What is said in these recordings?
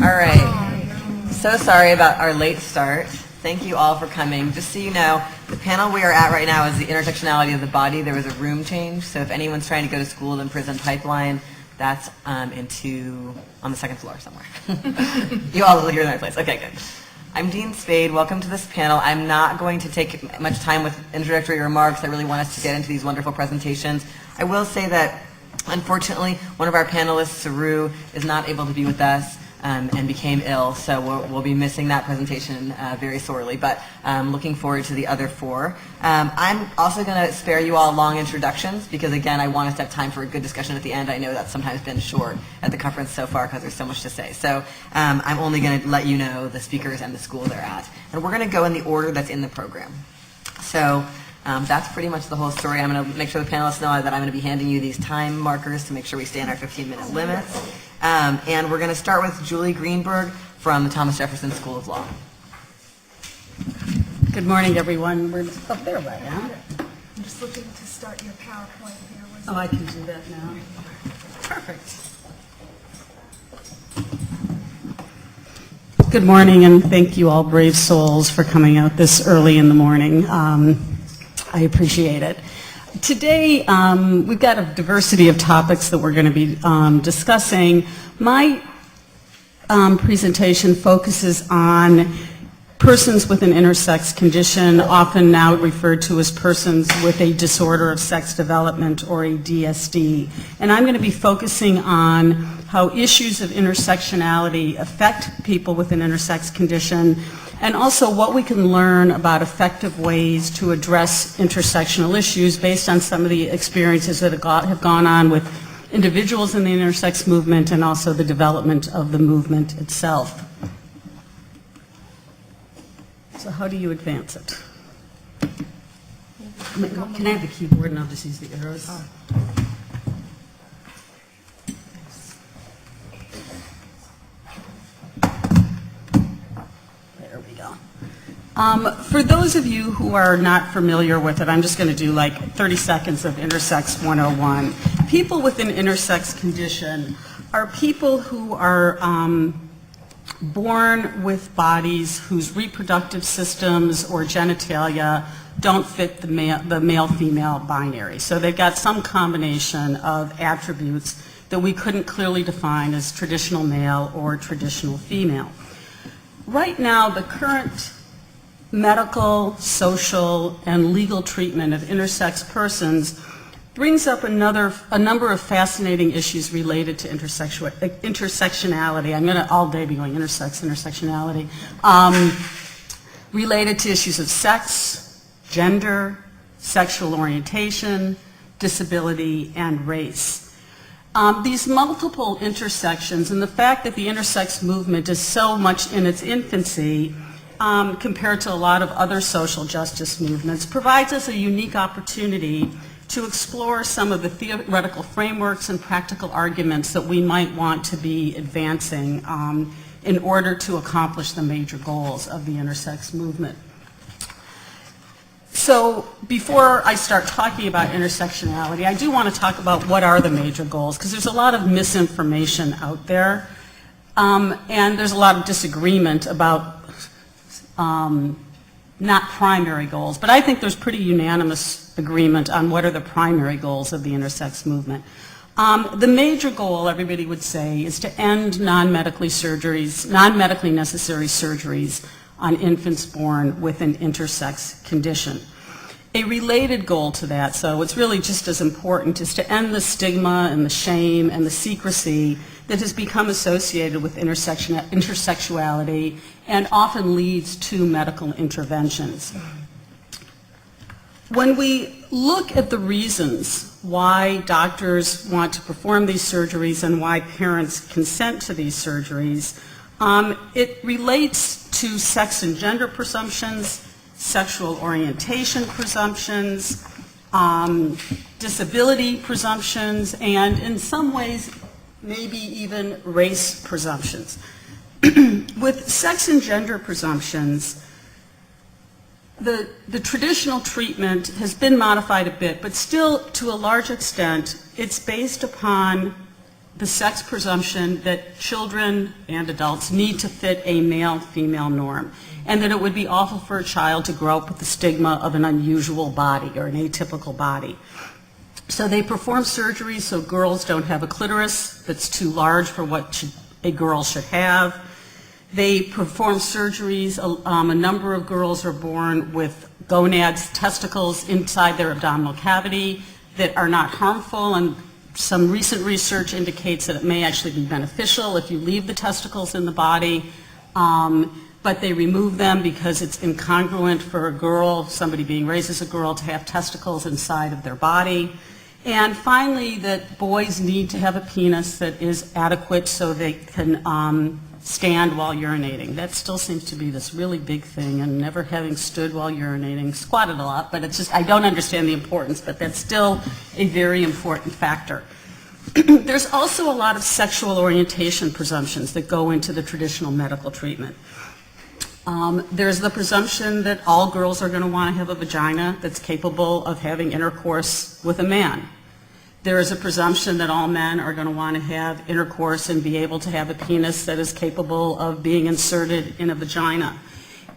All right. So sorry about our late start. Thank you all for coming. Just so you know, the panel we are at right now is the intersectionality of the body. There was a room change, so if anyone's trying to go to school in Prison Pipeline, that's on the second floor somewhere. You all are here in the right place. Okay, good. I'm Dean Spade. Welcome to this panel. I'm not going to take much time with introductory remarks. I really want us to get into these wonderful presentations. I will say that, unfortunately, one of our panelists, Saru, is not able to be with us and became ill, so we'll be missing that presentation very sorely, but looking forward to the other four. I'm also going to spare you all long introductions because, again, I want us to have time for a good discussion at the end. I know that's sometimes been short at the conference so far because there's so much to say. So I'm only going to let you know the speakers and the school they're at. And we're going to go in the order that's in the program. So that's pretty much the whole story. I'm going to make sure the panelists know that I'm going to be handing you these time markers to make sure we stay in our 15-minute limits. And we're going to start with Julie Greenberg from the Thomas Jefferson School of Law. Good morning, everyone. We're up there right now. I'm just looking to start your PowerPoint here. Oh, I can do that now. Perfect. Good morning, and thank you all brave souls for coming out this early in the morning. I appreciate it. Today, we've got a diversity of topics that we're going to be discussing. My presentation focuses on persons with an intersex condition, often now referred to as persons with a disorder of sex development or a DSD. And I'm going to be focusing on how issues of intersectionality affect people with an intersex condition, and also what we can learn about effective ways to address intersectional issues based on some of the experiences that have gone on with individuals in the intersex movement and also the development of the movement itself. So how do you advance it? Can I have the keyboard and I'll just use the arrows? There we go. For those of you who are not familiar with it, I'm just going to do like 30 seconds of Intersex 101. People with an intersex condition are people who are born with bodies whose reproductive systems or genitalia don't fit the male-female binary. So they've got some combination of attributes that we couldn't clearly define as traditional male or traditional female. Right now, the current medical, social, and legal treatment of intersex persons brings up a number of fascinating issues related to intersectionality. I'm going to all day be going intersectionality. Related to issues of sex, gender, sexual orientation, disability, and race. These multiple intersections and the fact that the intersex movement is so much in its infancy compared to a lot of other social justice movements provides us a unique opportunity to explore some of the theoretical frameworks and practical arguments that we might want to be advancing in order to accomplish the major goals of the intersex movement. So before I start talking about intersectionality, I do want to talk about what are the major goals, because there's a lot of misinformation out there, and there's a lot of disagreement about not primary goals, but I think there's pretty unanimous agreement on what are the primary goals of the intersex movement. The major goal, everybody would say, is to end non-medically necessary surgeries on infants born with an intersex condition. A related goal to that, so it's really just as important, is to end the stigma and the shame and the secrecy that has become associated with intersexuality and often leads to medical interventions. When we look at the reasons why doctors want to perform these surgeries and why parents consent to these surgeries, it relates to sex and gender presumptions, sexual orientation presumptions, disability presumptions, and in some ways, maybe even race presumptions. With sex and gender presumptions, the traditional treatment has been modified a bit, but still, to a large extent, it's based upon the sex presumption that children and adults need to fit a male-female norm, and that it would be awful for a child to grow up with the stigma of an unusual body or an atypical body. So they perform surgery so girls don't have a clitoris that's too large for what a girl should have. They perform surgeries. A number of girls are born with gonads, testicles inside their abdominal cavity that are not harmful, and some recent research indicates that it may actually be beneficial if you leave the testicles in the body, but they remove them because it's incongruent for a girl, somebody being raised as a girl, to have testicles inside of their body. And finally, that boys need to have a penis that is adequate so they can stand while urinating. That still seems to be this really big thing, and never having stood while urinating, squatted a lot, but it's just, I don't understand the importance, but that's still a very important factor. There's also a lot of sexual orientation presumptions that go into the traditional medical treatment. There's the presumption that all girls are going to want to have a vagina that's capable of having intercourse with a man. There is a presumption that all men are going to want to have intercourse and be able to have a penis that is capable of being inserted in a vagina.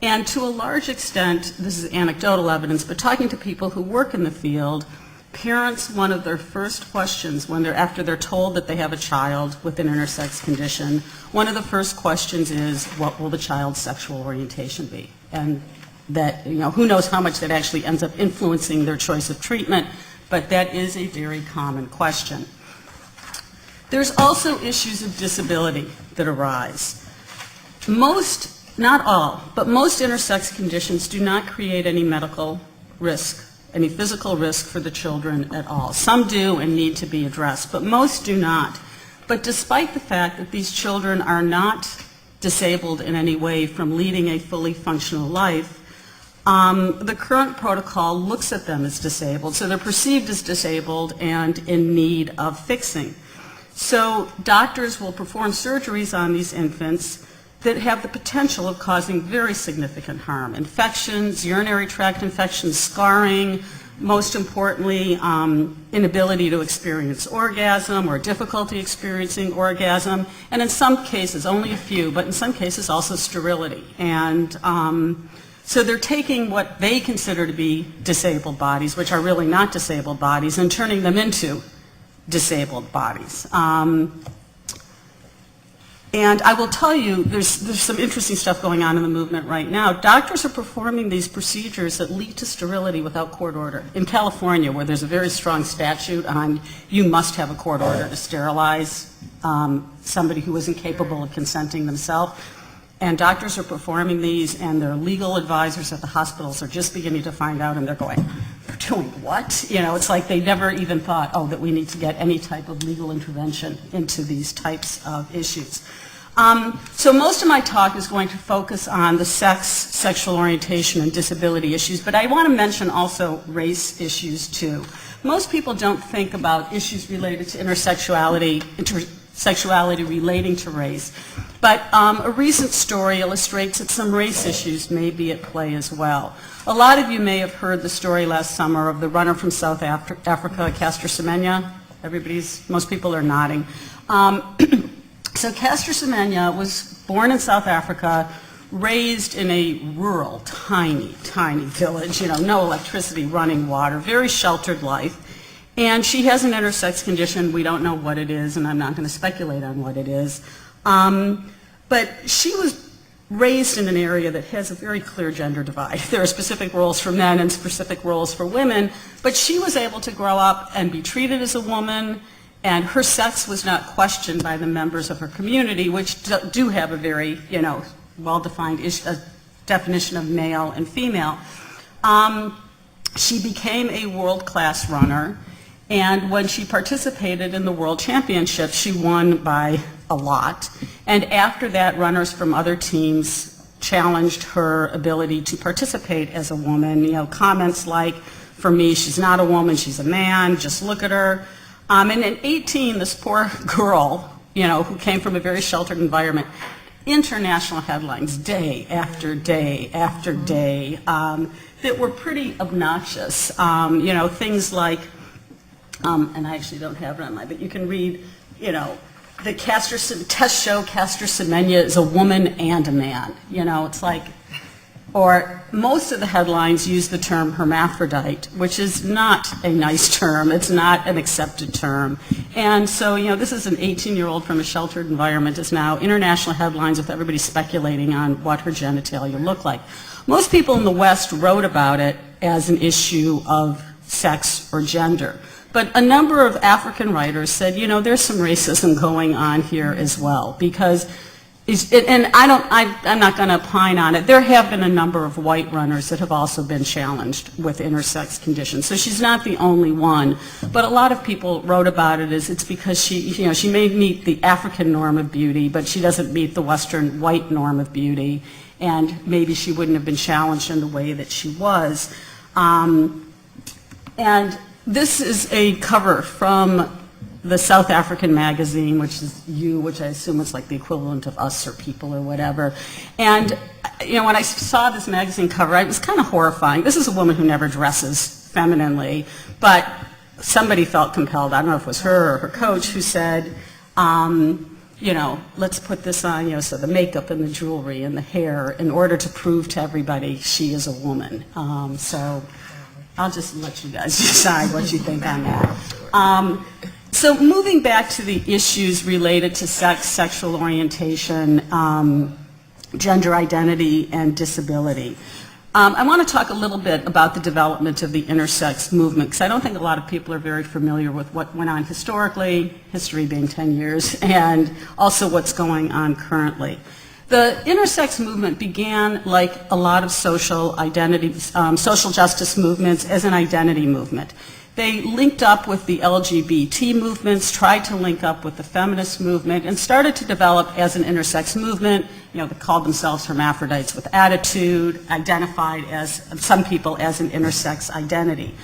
And to a large extent, this is anecdotal evidence, but talking to people who work in the field, parents, one of their first questions after they're told that they have a child with an intersex condition, one of the first questions is, what will the child's sexual orientation be? And that, who knows how much that actually ends up influencing their choice of treatment, but that is a very common question. There's also issues of disability that arise. Most, not all, but most intersex conditions do not create any medical risk, any physical risk for the children at all. Some do and need to be addressed, but most do not. But despite the fact that these children are not disabled in any way from leading a fully functional life, the current protocol looks at them as disabled, so they're perceived as disabled and in need of fixing. So doctors will perform surgeries on these infants that have the potential of causing very significant harm. Infections, urinary tract infections, scarring, most importantly, inability to experience orgasm or difficulty experiencing orgasm, and in some cases, only a few, but in some cases also sterility. And so they're taking what they consider to be disabled bodies, which are really not disabled bodies, and turning them into disabled bodies. And I will tell you, there's some interesting stuff going on in the movement right now. Doctors are performing these procedures that lead to sterility without court order. In California, where there's a very strong statute on you must have a court order to sterilize somebody who isn't capable of consenting themselves. And doctors are performing these, and their legal advisors at the hospitals are just beginning to find out, and they're going, they're doing what? It's like they never even thought, that we need to get any type of legal intervention into these types of issues. So most of my talk is going to focus on the sex, sexual orientation, and disability issues, but I want to mention also race issues too. Most people don't think about issues related to intersexuality relating to race. But a recent story illustrates that some race issues may be at play as well. A lot of you may have heard the story last summer of the runner from South Africa, Caster Semenya. Most people are nodding. So Caster Semenya was born in South Africa, raised in a rural, tiny, tiny village, no electricity, running water, very sheltered life. And she has an intersex condition. We don't know what it is, and I'm not going to speculate on what it is. But she was raised in an area that has a very clear gender divide. There are specific roles for men and specific roles for women, but she was able to grow up and be treated as a woman, and her sex was not questioned by the members of her community, which do have a very, well-defined definition of male and female. She became a world-class runner. And when she participated in the World Championships, she won by a lot. And after that, runners from other teams challenged her ability to participate as a woman. Comments like, for me, she's not a woman, she's a man, just look at her. And in 18, this poor girl, who came from a very sheltered environment, international headlines day after day after day that were pretty obnoxious. Things like, and I actually don't have it on mine, but you can read, the tests show Castor Semenya is a woman and a man. You know, it's like, or most of the headlines use the term hermaphrodite, which is not a nice term. It's not an accepted term. And so, you know, this is an 18-year-old from a sheltered environment is now international headlines with everybody speculating on what her genitalia look like. Most people in the West wrote about it as an issue of sex or gender. But a number of African writers said, you know, there's some racism going on here as well, because, and I'm not going to opine on it, there have been a number of white runners that have also been challenged with intersex conditions. So she's not the only one, but a lot of people wrote about it as it's because she may meet the African norm of beauty, but she doesn't meet the Western white norm of beauty, and maybe she wouldn't have been challenged in the way that she was. And this is a cover from the South African magazine, which is You, which I assume is like the equivalent of Us or People or whatever. And, you know, when I saw this magazine cover, it was kind of horrifying. This is a woman who never dresses femininely, but somebody felt compelled, I don't know if it was her or her coach, who said, you know, let's put this on, you know, so the makeup and the jewelry and the hair in order to prove to everybody she is a woman. So I'll just let you guys decide what you think on that. So moving back to the issues related to sex, sexual orientation, gender identity, and disability. I want to talk a little bit about the development of the intersex movement, because I don't think a lot of people are very familiar with what went on historically, history being 10 years, and also what's going on currently. The intersex movement began, like a lot of social justice movements, as an identity movement. They linked up with the LGBT movements, tried to link up with the feminist movement, and started to develop as an intersex movement. You know, they called themselves hermaphrodites with attitude, identified as, some people, as an intersex identity.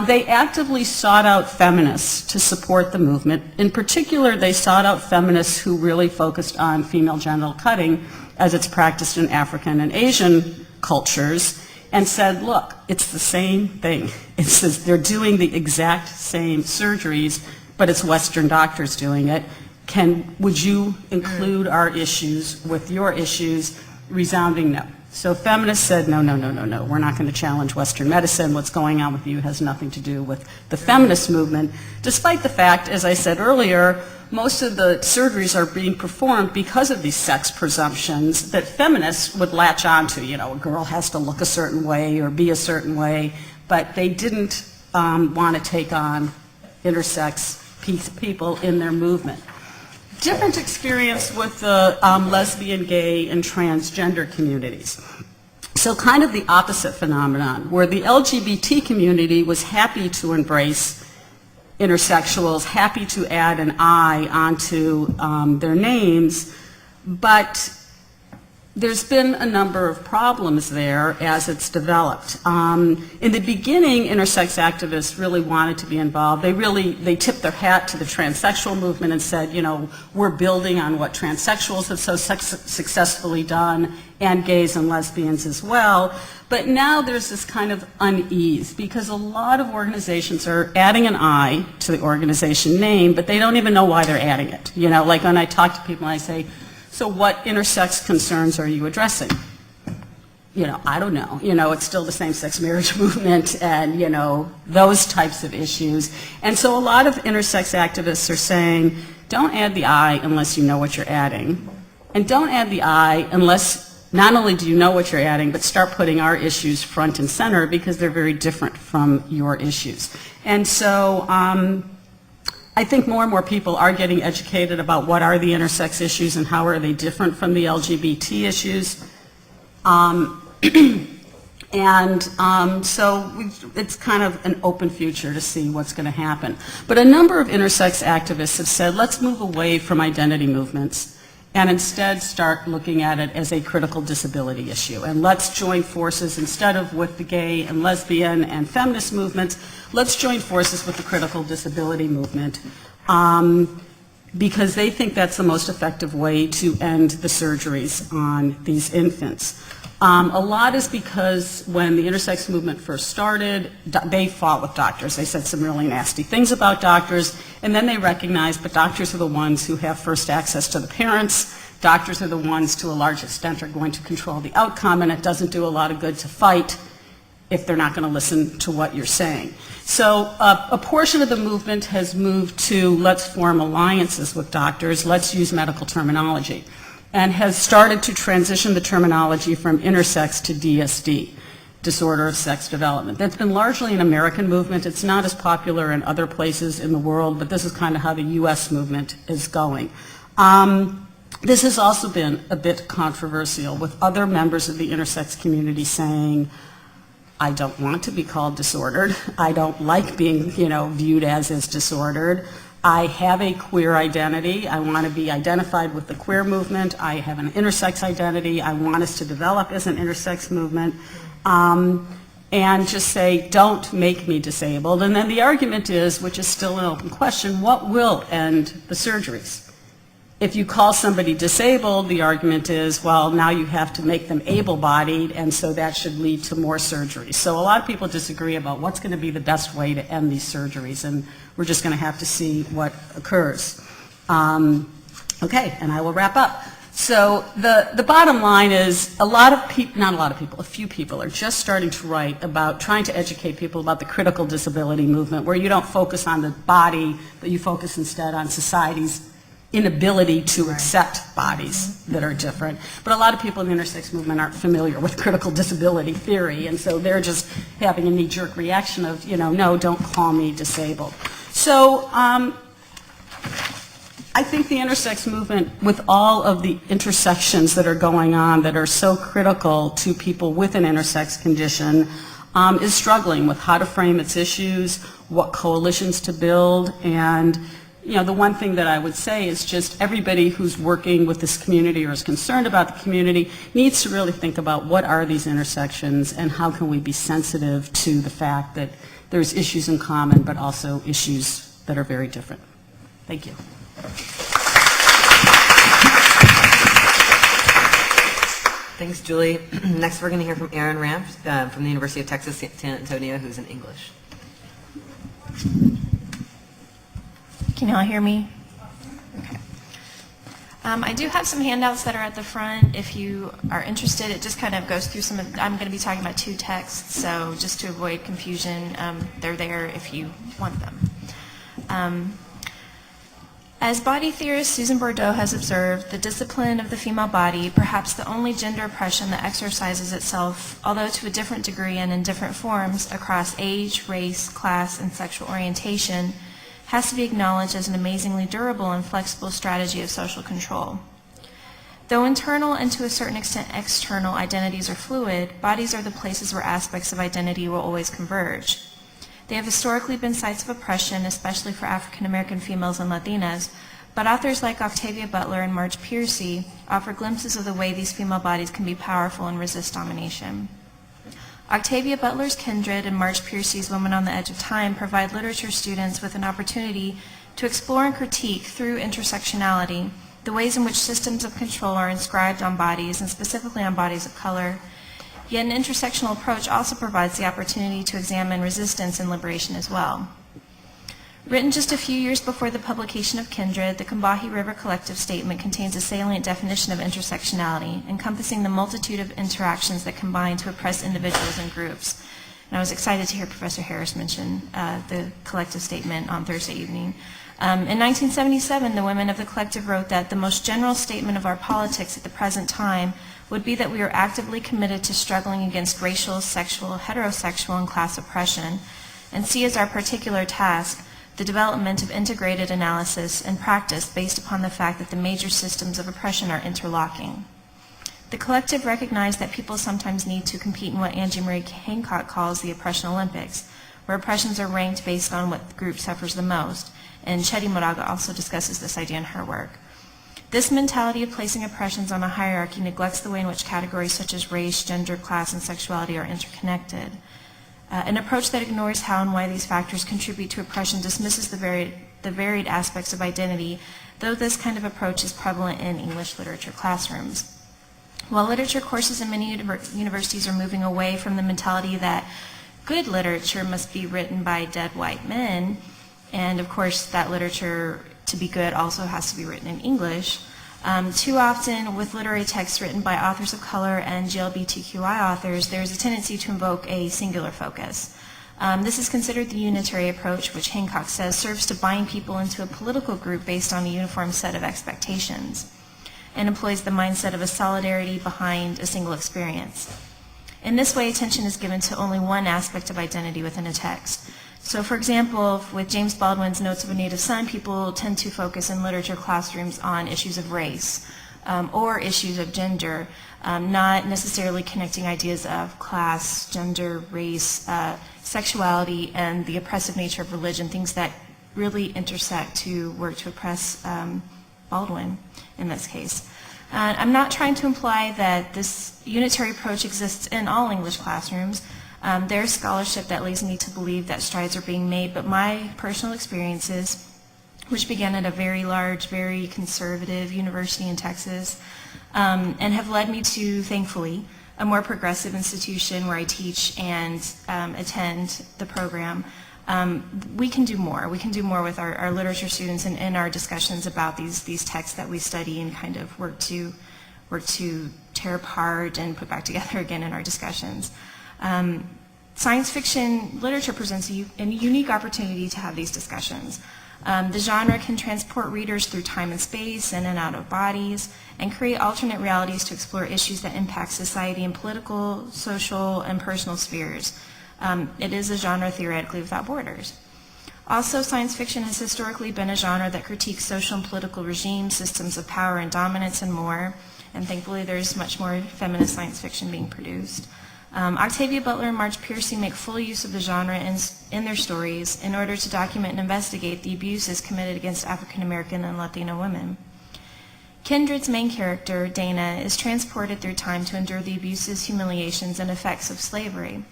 They actively sought out feminists to support the movement. In particular, they sought out feminists who really focused on female genital cutting as it's practiced in African and Asian cultures, and said, look, it's the same thing. They're doing the exact same surgeries, but it's Western doctors doing it. Would you include our issues with your issues? Resounding no. So feminists said, no, we're not going to challenge Western medicine. What's going on with you has nothing to do with the feminist movement, despite the fact, as I said earlier, most of the surgeries are being performed because of these sex presumptions that feminists would latch onto. You know, a girl has to look a certain way or be a certain way, but they didn't want to take on intersex people in their movement. Different experience with the lesbian, gay, and transgender communities. So kind of the opposite phenomenon, where the LGBT community was happy to embrace intersexuals, happy to add an I onto their names, but there's been a number of problems there as it's developed. In the beginning, intersex activists really wanted to be involved. They tipped their hat to the transsexual movement and said, you know, we're building on what transsexuals have so successfully done, and gays and lesbians as well. But now there's this kind of unease, because a lot of organizations are adding an I to the organization name, but they don't even know why they're adding it. You know, like when I talk to people and I say, so what intersex concerns are you addressing? You know, I don't know. You know, it's still the same-sex marriage movement and, you know, those types of issues. And so a lot of intersex activists are saying, don't add the I unless you know what you're adding. And don't add the I unless not only do you know what you're adding, but start putting our issues front and center, because they're very different from your issues. And so I think more and more people are getting educated about what are the intersex issues and how are they different from the LGBT issues. So it's kind of an open future to see what's going to happen. But a number of intersex activists have said, let's move away from identity movements and instead start looking at it as a critical disability issue. And let's join forces, instead of with the gay and lesbian and feminist movements, let's join forces with the critical disability movement. because they think that's the most effective way to end the surgeries on these infants. A lot is because when the intersex movement first started, they fought with doctors. They said some really nasty things about doctors, and then they recognized, but doctors are the ones who have first access to the parents. Doctors are the ones, to a large extent, are going to control the outcome, and it doesn't do a lot of good to fight if they're not going to listen to what you're saying. So a portion of the movement has moved to let's form alliances with doctors, let's use medical terminology, and has started to transition the terminology from intersex to DSD, disorder of sex development. That's been largely an American movement. It's not as popular in other places in the world, but this is kind of how the U.S. movement is going. This has also been a bit controversial, with other members of the intersex community saying, I don't want to be called disordered. I don't like being, viewed as disordered. I have a queer identity. I want to be identified with the queer movement. I have an intersex identity. I want us to develop as an intersex movement. And just say, don't make me disabled. And then the argument is, which is still an open question, what will end the surgeries? If you call somebody disabled, the argument is, well, now you have to make them able-bodied, and so that should lead to more surgeries. So a lot of people disagree about what's going to be the best way to end these surgeries, and we're just going to have to see what occurs. Okay, and I will wrap up. So the bottom line is a few people are just starting to write about trying to educate people about the critical disability movement, where you don't focus on the body, but you focus instead on society's inability to accept bodies that are different. But a lot of people in the intersex movement aren't familiar with critical disability theory, and so they're just having a knee-jerk reaction of, no, don't call me disabled. So I think the intersex movement, with all of the intersections that are going on that are so critical to people with an intersex condition, is struggling with how to frame its issues, what coalitions to build, and the one thing that I would say is just everybody who's working with this community or is concerned about the community needs to really think about what are these intersections and how can we be sensitive to the fact that there's issues in common but also issues that are very different. Thank you. Thanks, Julie. Next, we're going to hear from Aaron Ramp from the University of Texas, San Antonio, who's in English. Can you all hear me? Okay. I do have some handouts that are at the front. If you are interested, it just kind of goes through I'm going to be talking about two texts, so just to avoid confusion, they're there if you want them. As body theorist Susan Bordeaux has observed, the discipline of the female body, perhaps the only gender oppression that exercises itself, although to a different degree and in different forms, across age, race, class, and sexual orientation, has to be acknowledged as an amazingly durable and flexible strategy of social control. Though internal and to a certain extent external identities are fluid, bodies are the places where aspects of identity will always converge. They have historically been sites of oppression, especially for African American females and Latinas, but authors like Octavia Butler and Marge Piercy offer glimpses of the way these female bodies can be powerful and resist domination. Octavia Butler's Kindred and Marge Piercy's Woman on the Edge of Time provide literature students with an opportunity to explore and critique through intersectionality the ways in which systems of control are inscribed on bodies, and specifically on bodies of color. Yet an intersectional approach also provides the opportunity to examine resistance and liberation as well. Written just a few years before the publication of Kindred, the Combahee River Collective Statement contains a salient definition of intersectionality, encompassing the multitude of interactions that combine to oppress individuals and groups. And I was excited to hear Professor Harris mention the Collective Statement on Thursday evening. In 1977, the women of the collective wrote that the most general statement of our politics at the present time would be that we are actively committed to struggling against racial, sexual, heterosexual, and class oppression, and see as our particular task the development of integrated analysis and practice based upon the fact that the major systems of oppression are interlocking. The collective recognized that people sometimes need to compete in what Angie Marie Hancock calls the oppression Olympics, where oppressions are ranked based on what group suffers the most, and Chetty Moraga also discusses this idea in her work. This mentality of placing oppressions on a hierarchy neglects the way in which categories such as race, gender, class, and sexuality are interconnected. An approach that ignores how and why these factors contribute to oppression dismisses the varied aspects of identity though this kind of approach is prevalent in English literature classrooms. While literature courses in many universities are moving away from the mentality that good literature must be written by dead white men, and of course that literature to be good also has to be written in English, too often with literary texts written by authors of color and GLBTQI authors, there is a tendency to invoke a singular focus. This is considered the unitary approach, which Hancock says serves to bind people into a political group based on a uniform set of expectations, and employs the mindset of a solidarity behind a single experience. In this way, attention is given to only one aspect of identity within a text. So for example, with James Baldwin's Notes of a Native Son, people tend to focus in literature classrooms on issues of race or issues of gender, not necessarily connecting ideas of class, gender, race, sexuality, and the oppressive nature of religion, things that really intersect to work to oppress Baldwin in this case. I'm not trying to imply that this unitary approach exists in all English classrooms. There's scholarship that leads me to believe that strides are being made, but my personal experiences, which began at a very large, very conservative university in Texas, and have led me to, thankfully, a more progressive institution where I teach and attend the program. We can do more. We can do more with our literature students and in our discussions about these texts that we study and kind of work to tear apart and put back together again in our discussions. Science fiction literature presents a unique opportunity to have these discussions. The genre can transport readers through time and space, in and out of bodies, and create alternate realities to explore issues that impact society in political, social, and personal spheres. It is a genre theoretically without borders. Also, science fiction has historically been a genre that critiques social and political regimes, systems of power and dominance, and more. And thankfully, there's much more feminist science fiction being produced. Octavia Butler and Marge Piercy make full use of the genre in their stories in order to document and investigate the abuses committed against African American and Latino women. Kindred's main character, Dana, is transported through time to endure the abuses, humiliations, and effects of slavery.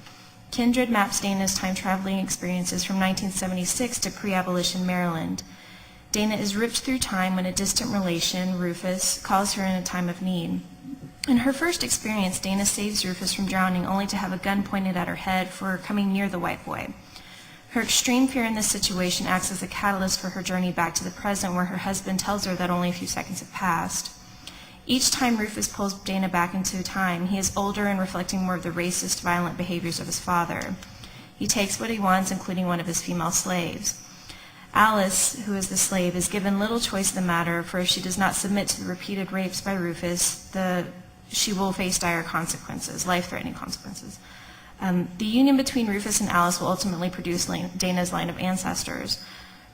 Kindred maps Dana's time-traveling experiences from 1976 to pre-abolition Maryland. Dana is ripped through time when a distant relation, Rufus, calls her in a time of need. In her first experience, Dana saves Rufus from drowning only to have a gun pointed at her head for coming near the white boy. Her extreme fear in this situation acts as a catalyst for her journey back to the present, where her husband tells her that only a few seconds have passed. Each time Rufus pulls Dana back into time, he is older and reflecting more of the racist, violent behaviors of his father. He takes what he wants, including one of his female slaves. Alice, who is the slave, is given little choice in the matter, for if she does not submit to the repeated rapes by Rufus, she will face dire consequences, life-threatening consequences. The union between Rufus and Alice will ultimately produce Dana's line of ancestors.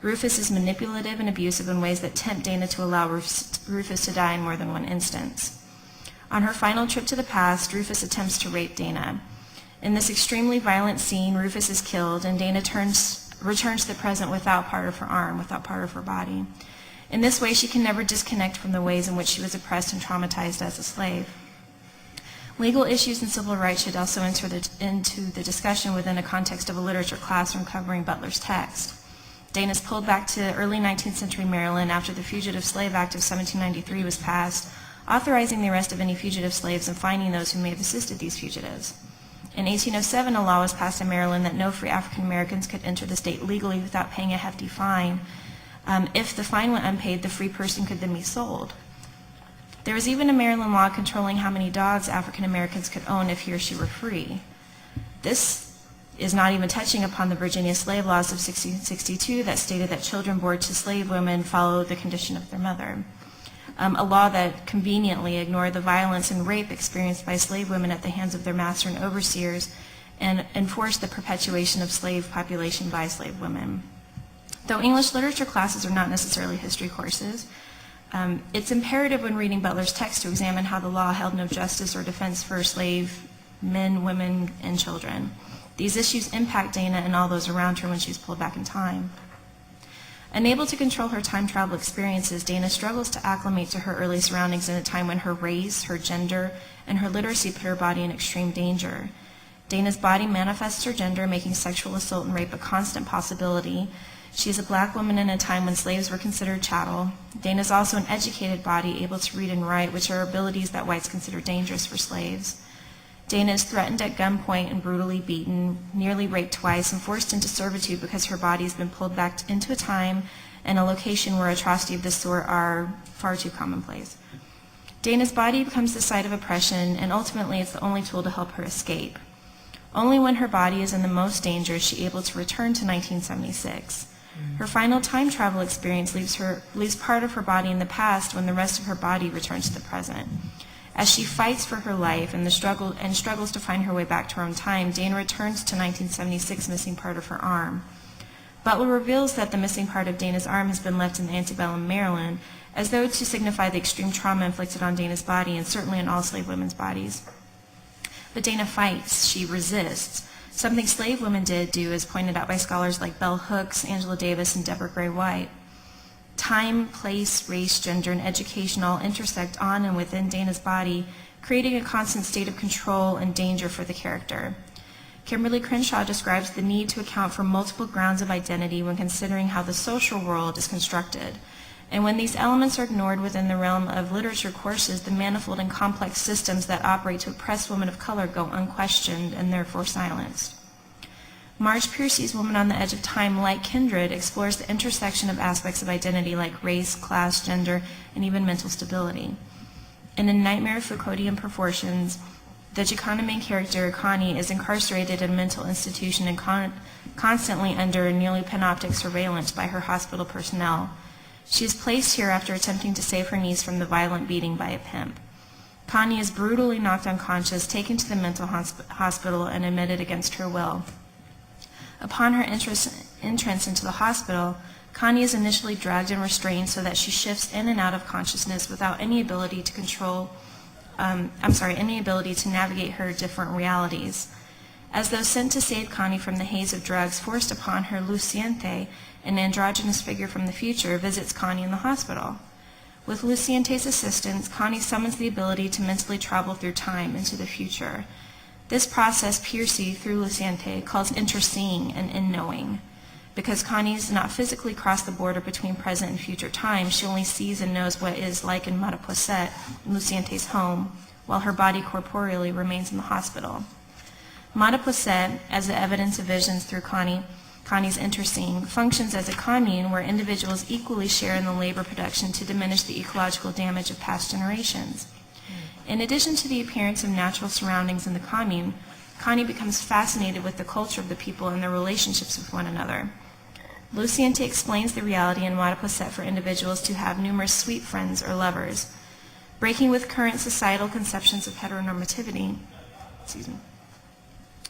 Rufus is manipulative and abusive in ways that tempt Dana to allow Rufus to die in more than one instance. On her final trip to the past, Rufus attempts to rape Dana. In this extremely violent scene, Rufus is killed, and Dana returns to the present without part of her arm, without part of her body. In this way, she can never disconnect from the ways in which she was oppressed and traumatized as a slave. Legal issues and civil rights should also enter into the discussion within a context of a literature classroom covering Butler's text. Dana is pulled back to early 19th century Maryland after the Fugitive Slave Act of 1793 was passed, authorizing the arrest of any fugitive slaves and fining those who may have assisted these fugitives. In 1807, a law was passed in Maryland that no free African Americans could enter the state legally without paying a hefty fine. If the fine went unpaid, the free person could then be sold. There was even a Maryland law controlling how many dogs African Americans could own if he or she were free. This is not even touching upon the Virginia slave laws of 1662 that stated that children born to slave women follow the condition of their mother. A law that conveniently ignored the violence and rape experienced by slave women at the hands of their master and overseers and enforced the perpetuation of slave population by slave women. Though English literature classes are not necessarily history courses, it's imperative when reading Butler's text to examine how the law held no justice or defense for slave men, women, and children. These issues impact Dana and all those around her when she's pulled back in time. Unable to control her time travel experiences, Dana struggles to acclimate to her early surroundings in a time when her race, her gender, and her literacy put her body in extreme danger. Dana's body manifests her gender, making sexual assault and rape a constant possibility. She is a black woman in a time when slaves were considered chattel. Dana is also an educated body, able to read and write, which are abilities that whites consider dangerous for slaves. Dana is threatened at gunpoint and brutally beaten, nearly raped twice, and forced into servitude because her body has been pulled back into a time and a location where atrocity of this sort are far too commonplace. Dana's body becomes the site of oppression, and ultimately it's the only tool to help her escape. Only when her body is in the most danger is she able to return to 1976. Her final time travel experience leaves part of her body in the past when the rest of her body returns to the present. As she fights for her life and struggles to find her way back to her own time, Dana returns to 1976 missing part of her arm. Butler reveals that the missing part of Dana's arm has been left in antebellum Maryland, as though to signify the extreme trauma inflicted on Dana's body and certainly on all slave women's bodies. But Dana fights, she resists, something slave women did do, as pointed out by scholars like Bell Hooks, Angela Davis, and Deborah Gray White. Time, place, race, gender, and education all intersect on and within Dana's body, creating a constant state of control and danger for the character. Kimberly Crenshaw describes the need to account for multiple grounds of identity when considering how the social world is constructed. And when these elements are ignored within the realm of literature courses, the manifold and complex systems that operate to oppress women of color go unquestioned and therefore silenced. Marge Piercy's Woman on the Edge of Time, like Kindred, explores the intersection of aspects of identity like race, class, gender, and even mental stability. In A Nightmare of Foucauldian Proportions, the Chicana main character, Connie, is incarcerated in a mental institution and constantly under nearly panoptic surveillance by her hospital personnel. She is placed here after attempting to save her niece from the violent beating by a pimp. Connie is brutally knocked unconscious, taken to the mental hospital, and admitted against her will. Upon her entrance into the hospital, Connie is initially dragged and restrained so that she shifts in and out of consciousness without any ability to any ability to navigate her different realities. As though sent to save Connie from the haze of drugs forced upon her, Luciente, an androgynous figure from the future, visits Connie in the hospital. With Luciente's assistance, Connie summons the ability to mentally travel through time into the future. This process Piercy, through Luciente, calls interseeing and in-knowing. Because Connie does not physically cross the border between present and future time, she only sees and knows what is like in Mattapoisett, Luciente's home, while her body corporeally remains in the hospital. Mattapoisett, as the evidence of visions through Connie's interseeing, functions as a commune where individuals equally share in the labor production to diminish the ecological damage of past generations. In addition to the appearance of natural surroundings in the commune, Connie becomes fascinated with the culture of the people and their relationships with one another. Luciente explains the reality in Mattapoisett for individuals to have numerous sweet friends or lovers. Breaking with current societal conceptions of heteronormativity,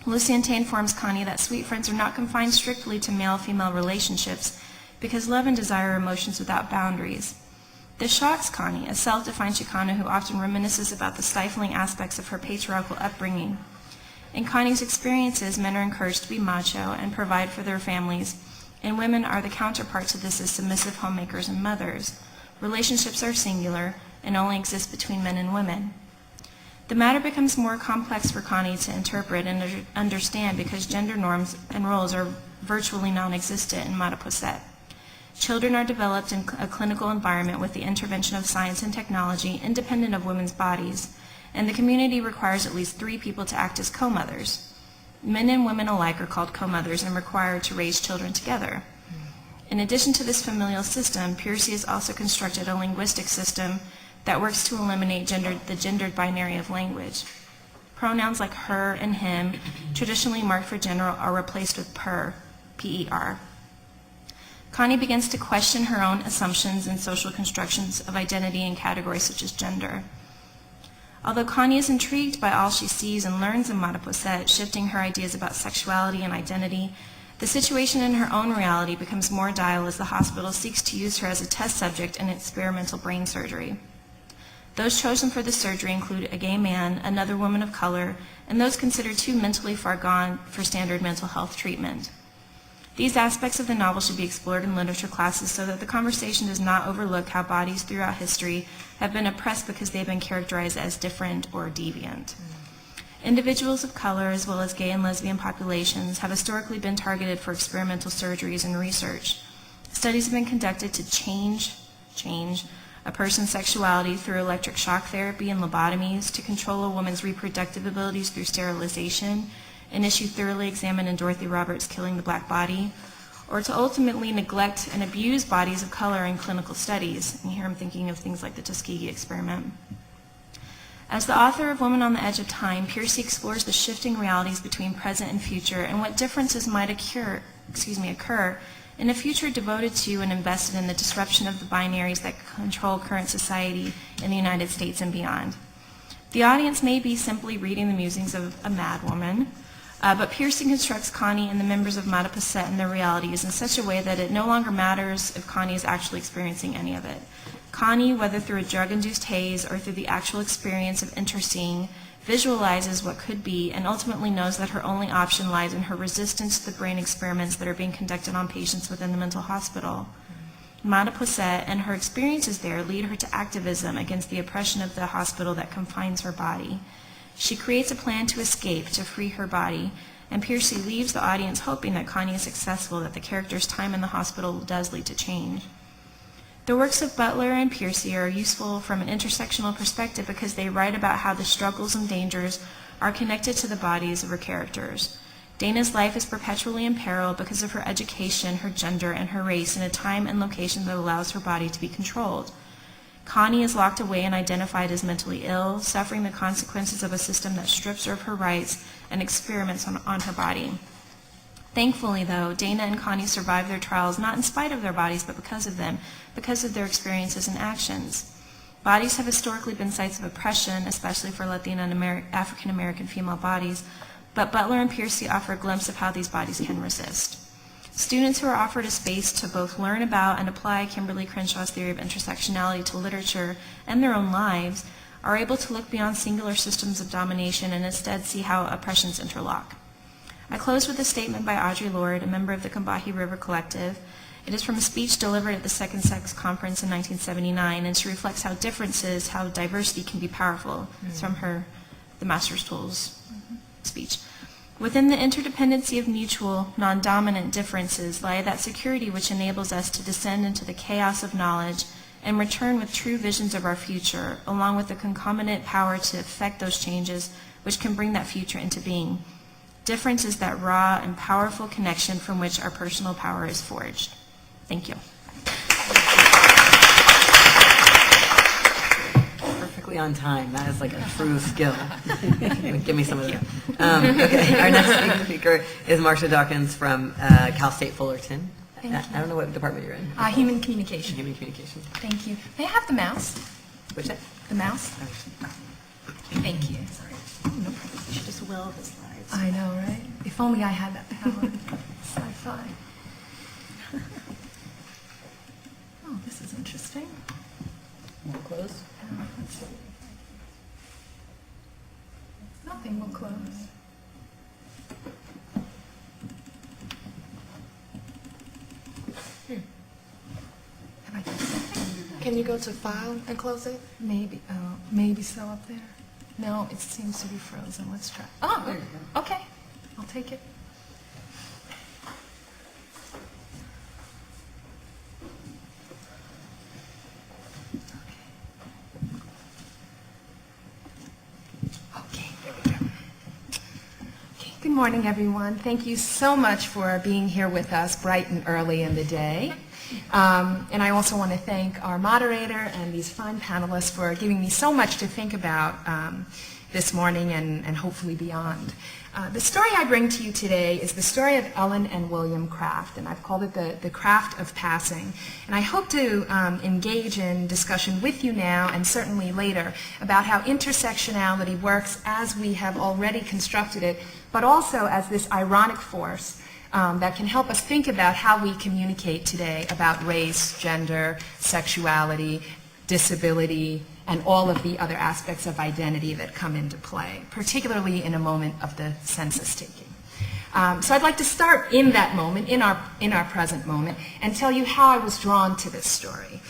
Luciente informs Connie that sweet friends are not confined strictly to male-female relationships because love and desire are emotions without boundaries. This shocks Connie, a self-defined Chicana who often reminisces about the stifling aspects of her patriarchal upbringing. In Connie's experiences, men are encouraged to be macho and provide for their families, and women are the counterpart to this as submissive homemakers and mothers. Relationships are singular and only exist between men and women. The matter becomes more complex for Connie to interpret and understand because gender norms and roles are virtually non-existent in Mattapoisett. Children are developed in a clinical environment with the intervention of science and technology independent of women's bodies, and the community requires at least 3 people to act as co-mothers. Men and women alike are called co-mothers and required to raise children together. In addition to this familial system, Piercy has also constructed a linguistic system that works to eliminate the gendered binary of language. Pronouns like her and him, traditionally marked for gender, are replaced with per, P-E-R. Connie begins to question her own assumptions and social constructions of identity in categories such as gender. Although Connie is intrigued by all she sees and learns in Mattapoisett, shifting her ideas about sexuality and identity, the situation in her own reality becomes more dire as the hospital seeks to use her as a test subject in experimental brain surgery. Those chosen for the surgery include a gay man, another woman of color, and those considered too mentally far gone for standard mental health treatment. These aspects of the novel should be explored in literature classes so that the conversation does not overlook how bodies throughout history have been oppressed because they've been characterized as different or deviant. Individuals of color, as well as gay and lesbian populations, have historically been targeted for experimental surgeries and research. Studies have been conducted to change a person's sexuality through electric shock therapy and lobotomies, to control a woman's reproductive abilities through sterilization, an issue thoroughly examined in Dorothy Roberts' Killing the Black Body, or to ultimately neglect and abuse bodies of color in clinical studies. And here I'm thinking of things like the Tuskegee experiment. As the author of Woman on the Edge of Time, Piercy explores the shifting realities between present and future and what differences might occur in a future devoted to and invested in the disruption of the binaries that control current society in the United States and beyond. The audience may be simply reading the musings of a mad woman, but Piercy constructs Connie and the members of Mattapoisett and their realities in such a way that it no longer matters if Connie is actually experiencing any of it. Connie, whether through a drug-induced haze or through the actual experience of interseeing, visualizes what could be and ultimately knows that her only option lies in her resistance to the brain experiments that are being conducted on patients within the mental hospital. Mattapoisett and her experiences there lead her to activism against the oppression of the hospital that confines her body. She creates a plan to escape, to free her body, and Piercy leaves the audience hoping that Connie is successful, that the character's time in the hospital does lead to change. The works of Butler and Piercy are useful from an intersectional perspective because they write about how the struggles and dangers are connected to the bodies of her characters. Dana's life is perpetually in peril because of her education, her gender, and her race in a time and location that allows her body to be controlled. Connie is locked away and identified as mentally ill, suffering the consequences of a system that strips her of her rights and experiments on her body. Thankfully, though, Dana and Connie survive their trials not in spite of their bodies, but because of them, because of their experiences and actions. Bodies have historically been sites of oppression, especially for Latina and African American female bodies, but Butler and Piercy offer a glimpse of how these bodies can resist. Students who are offered a space to both learn about and apply Kimberly Crenshaw's theory of intersectionality to literature and their own lives are able to look beyond singular systems of domination and instead see how oppressions interlock. I close with a statement by Audre Lorde, a member of the Combahee River Collective. It is from a speech delivered at the Second Sex Conference in 1979, and she reflects how differences, how diversity can be powerful. It's from her The Master's Tools speech. Within the interdependency of mutual, non-dominant differences lie that security which enables us to descend into the chaos of knowledge and return with true visions of our future, along with the concomitant power to effect those changes which can bring that future into being. Difference is that raw and powerful connection from which our personal power is forged. Thank you. Perfectly on time. That is like a true skill. Give me some of that. Okay, our next speaker is Marcia Dawkins from Cal State Fullerton. Thank you. I don't know what department you're in. Human communication. Human communication. Thank you. May I have the mouse? Which one? The mouse? Thank you. Sorry. No problem. You should just will the slides. I know, right? If only I had that power. Sci-fi. Oh, this is interesting. More close. Let's see. Nothing will close. Have I done something? Can you go to File and close it? Maybe, maybe so up there. No, it seems to be frozen. Let's try. Oh, okay. I'll take it. Okay, there we go. Okay, good morning, everyone. Thank you so much for being here with us bright and early in the day. And I also want to thank our moderator and these fine panelists for giving me so much to think about this morning and hopefully beyond. The story I bring to you today is the story of Ellen and William Craft, and I've called it the Craft of Passing. And I hope to engage in discussion with you now and certainly later about how intersectionality works as we have already constructed it, but also as this ironic force that can help us think about how we communicate today about race, gender, sexuality, disability, and all of the other aspects of identity that come into play, particularly in a moment of the census taking. So I'd like to start in that moment, in our present moment, and tell you how I was drawn to this story.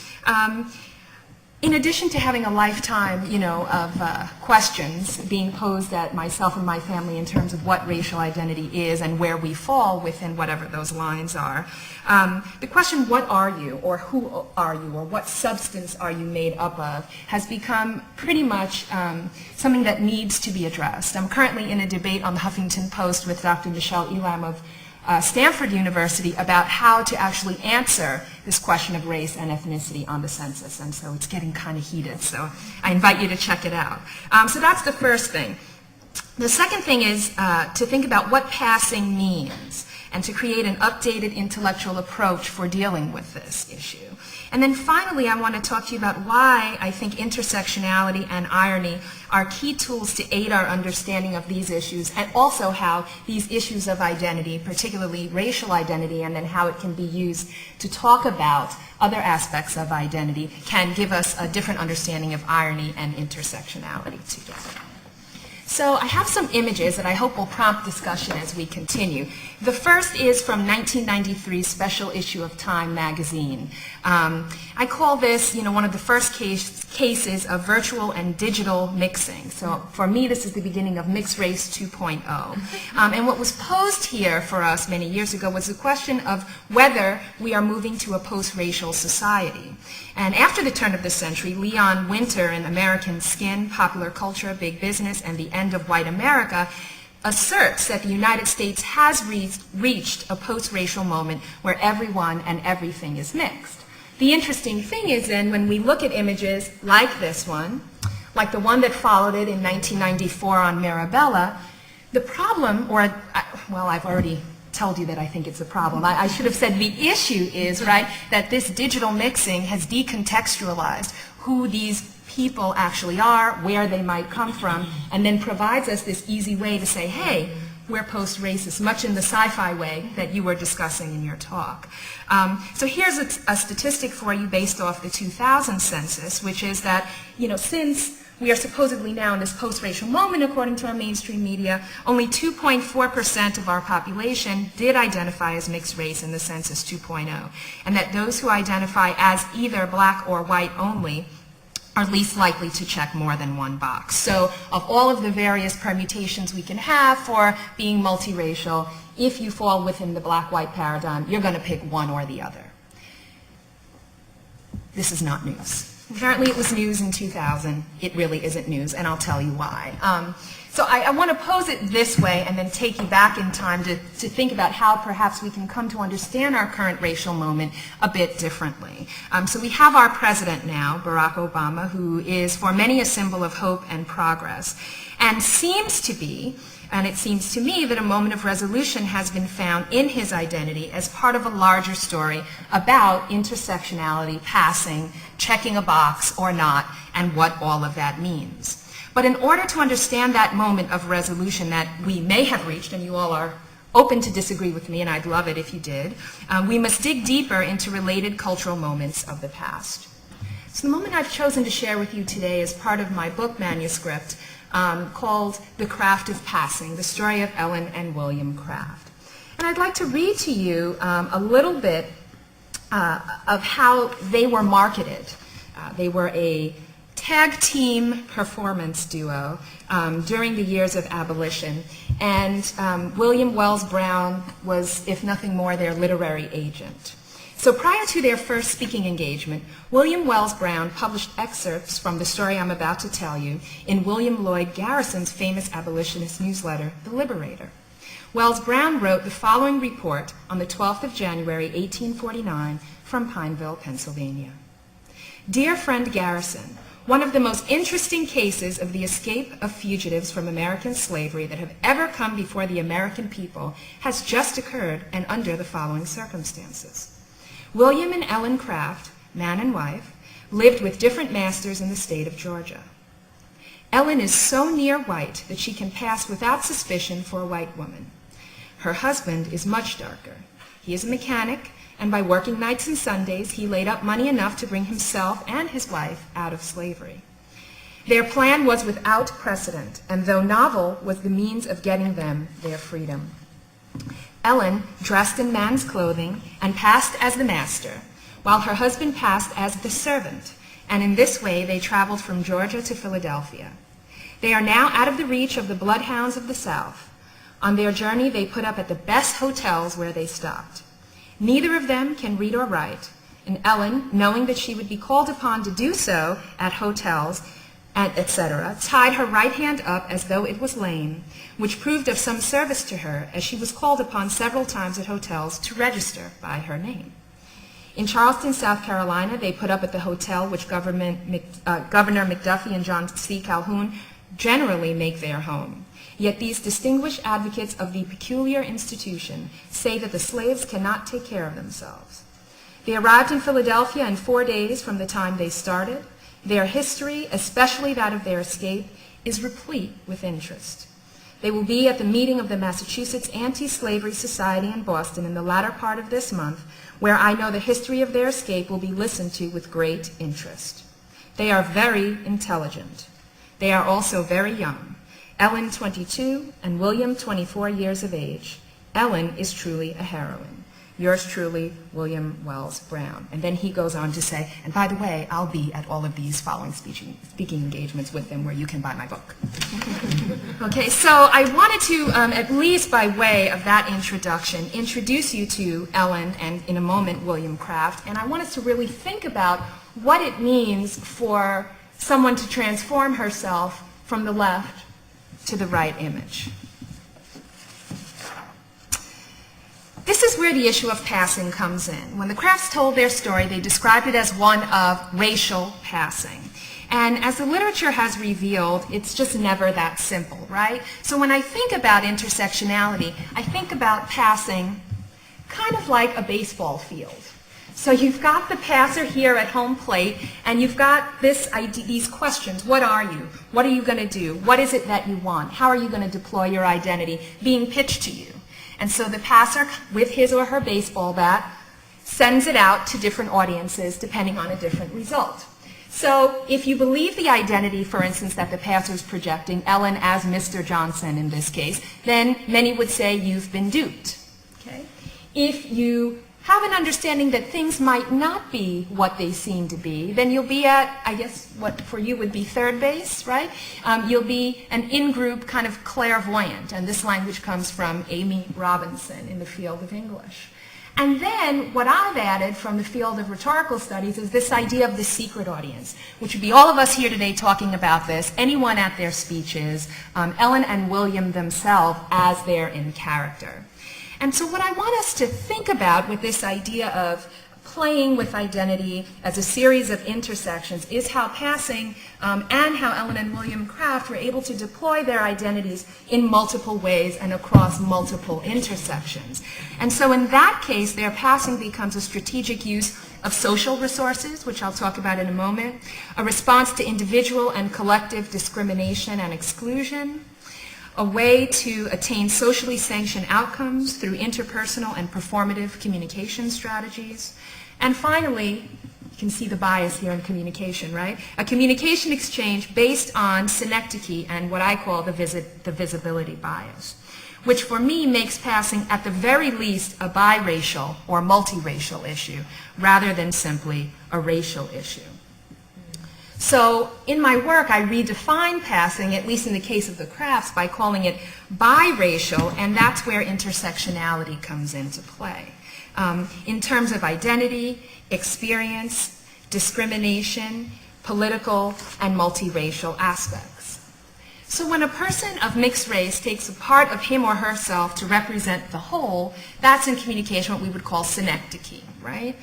in addition to having a lifetime, of questions being posed at myself and my family in terms of what racial identity is and where we fall within whatever those lines are, the question, what are you, or who are you, or what substance are you made up of, has become pretty much something that needs to be addressed. I'm currently in a debate on the Huffington Post with Dr. Michelle Elam of Stanford University about how to actually answer this question of race and ethnicity on the census, and so it's getting kind of heated, so I invite you to check it out. So that's the first thing. The second thing is to think about what passing means and to create an updated intellectual approach for dealing with this issue. And then finally, I want to talk to you about why I think intersectionality and irony are key tools to aid our understanding of these issues, and also how these issues of identity, particularly racial identity, and then how it can be used to talk about other aspects of identity, can give us a different understanding of irony and intersectionality together. So I have some images that I hope will prompt discussion as we continue. The first is from 1993's special issue of Time magazine. I call this, one of the first cases of virtual and digital mixing. So for me, this is the beginning of Mixed Race 2.0. And what was posed here for us many years ago was the question of whether we are moving to a post-racial society. And after the turn of the century, Leon Winter in American Skin, Popular Culture, Big Business, and the End of White America asserts that the United States has reached a post-racial moment where everyone and everything is mixed. The interesting thing is then when we look at images like this one, like the one that followed it in 1994 on Mirabella, the problem, I've already told you that I think it's a problem. I should have said the issue is, right, that this digital mixing has decontextualized who these people actually are, where they might come from, and then provides us this easy way to say, hey, we're post-racist, much in the sci-fi way that you were discussing in your talk. So here's a statistic for you based off the 2000 census, which is that, since we are supposedly now in this post-racial moment, according to our mainstream media, only 2.4% of our population did identify as mixed race in the Census 2.0, and that those who identify as either black or white only are least likely to check more than one box. So of all of the various permutations we can have for being multiracial, if you fall within the black-white paradigm, you're going to pick one or the other. This is not news. Apparently it was news in 2000. It really isn't news, and I'll tell you why. So I want to pose it this way and then take you back in time to think about how perhaps we can come to understand our current racial moment a bit differently. So we have our president now, Barack Obama, who is for many a symbol of hope and progress, and seems to be, and it seems to me that a moment of resolution has been found in his identity as part of a larger story about intersectionality, passing, checking a box or not, and what all of that means. But in order to understand that moment of resolution that we may have reached, and you all are open to disagree with me, and I'd love it if you did, we must dig deeper into related cultural moments of the past. So the moment I've chosen to share with you today is part of my book manuscript called The Craft of Passing, the story of Ellen and William Craft. And I'd like to read to you a little bit of how they were marketed. They were a tag team performance duo during the years of abolition, and William Wells Brown was, if nothing more, their literary agent. So prior to their first speaking engagement, William Wells Brown published excerpts from the story I'm about to tell you in William Lloyd Garrison's famous abolitionist newsletter, The Liberator. Wells Brown wrote the following report on the 12th of January, 1849, from Pineville, Pennsylvania. Dear friend Garrison, one of the most interesting cases of the escape of fugitives from American slavery that have ever come before the American people has just occurred, and under the following circumstances. William and Ellen Craft, man and wife, lived with different masters in the state of Georgia. Ellen is so near white that she can pass without suspicion for a white woman. Her husband is much darker. He is a mechanic, and by working nights and Sundays, he laid up money enough to bring himself and his wife out of slavery. Their plan was without precedent, and though novel, was the means of getting them their freedom. Ellen dressed in man's clothing and passed as the master, while her husband passed as the servant, and in this way they traveled from Georgia to Philadelphia. They are now out of the reach of the bloodhounds of the South. On their journey, they put up at the best hotels where they stopped. Neither of them can read or write, and Ellen, knowing that she would be called upon to do so at hotels, etc., tied her right hand up as though it was lame, which proved of some service to her, as she was called upon several times at hotels to register by her name. In Charleston, South Carolina, they put up at the hotel which Governor McDuffie and John C. Calhoun generally make their home. Yet these distinguished advocates of the peculiar institution say that the slaves cannot take care of themselves. They arrived in Philadelphia in 4 days from the time they started. Their history, especially that of their escape, is replete with interest. They will be at the meeting of the Massachusetts Anti-Slavery Society in Boston in the latter part of this month, where I know the history of their escape will be listened to with great interest. They are very intelligent. They are also very young. Ellen, 22, and William, 24 years of age. Ellen is truly a heroine. Yours truly, William Wells Brown. And then he goes on to say, and by the way, I'll be at all of these following speaking engagements with them where you can buy my book. Okay, so I wanted to, at least by way of that introduction, introduce you to Ellen and, in a moment, William Craft. And I want us to really think about what it means for someone to transform herself from the left to the right image. This is where the issue of passing comes in. When the Crafts told their story, they described it as one of racial passing. And as the literature has revealed, it's just never that simple, right? So when I think about intersectionality, I think about passing kind of like a baseball field. So you've got the passer here at home plate, and you've got these questions. What are you? What are you going to do? What is it that you want? How are you going to deploy your identity being pitched to you? And so the passer, with his or her baseball bat, sends it out to different audiences depending on a different result. So if you believe the identity, for instance, that the passer is projecting, Ellen as Mr. Johnson in this case, then many would say you've been duped. Okay? If you have an understanding that things might not be what they seem to be, then you'll be at, I guess, what for you would be third base, right? You'll be an in-group kind of clairvoyant, and this language comes from Amy Robinson in the field of English. And then what I've added from the field of rhetorical studies is this idea of the secret audience, which would be all of us here today talking about this, anyone at their speeches, Ellen and William themselves as they're in character. And so what I want us to think about with this idea of playing with identity as a series of intersections is how passing and how Ellen and William Craft were able to deploy their identities in multiple ways and across multiple intersections. And so in that case, their passing becomes a strategic use of social resources, which I'll talk about in a moment, a response to individual and collective discrimination and exclusion, a way to attain socially sanctioned outcomes through interpersonal and performative communication strategies. And finally, you can see the bias here in communication, right? A communication exchange based on synecdoche and what I call the visibility bias, which for me makes passing at the very least a biracial or multiracial issue rather than simply a racial issue. So in my work, I redefine passing, at least in the case of the Crafts, by calling it biracial, and that's where intersectionality comes into play. In terms of identity, experience, discrimination, political, and multiracial aspects. So when a person of mixed race takes a part of him or herself to represent the whole, that's in communication what we would call synecdoche, right?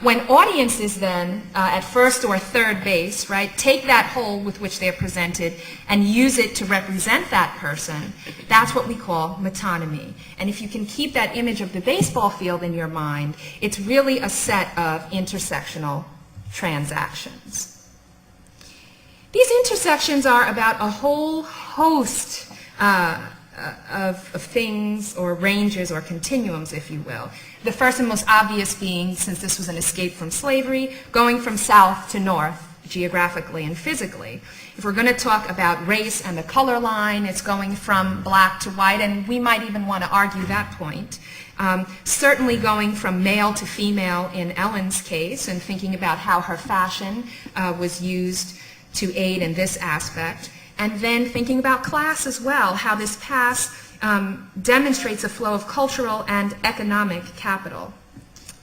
When audiences then, at first or third base, right, take that whole with which they're presented and use it to represent that person, that's what we call metonymy. And if you can keep that image of the baseball field in your mind, it's really a set of intersectional transactions. These intersections are about a whole host of things or ranges or continuums, if you will. The first and most obvious being, since this was an escape from slavery, going from south to north geographically and physically. If we're going to talk about race and the color line, it's going from black to white, and we might even want to argue that point. Certainly going from male to female in Ellen's case and thinking about how her fashion was used to aid in this aspect. And then thinking about class as well, how this past demonstrates a flow of cultural and economic capital.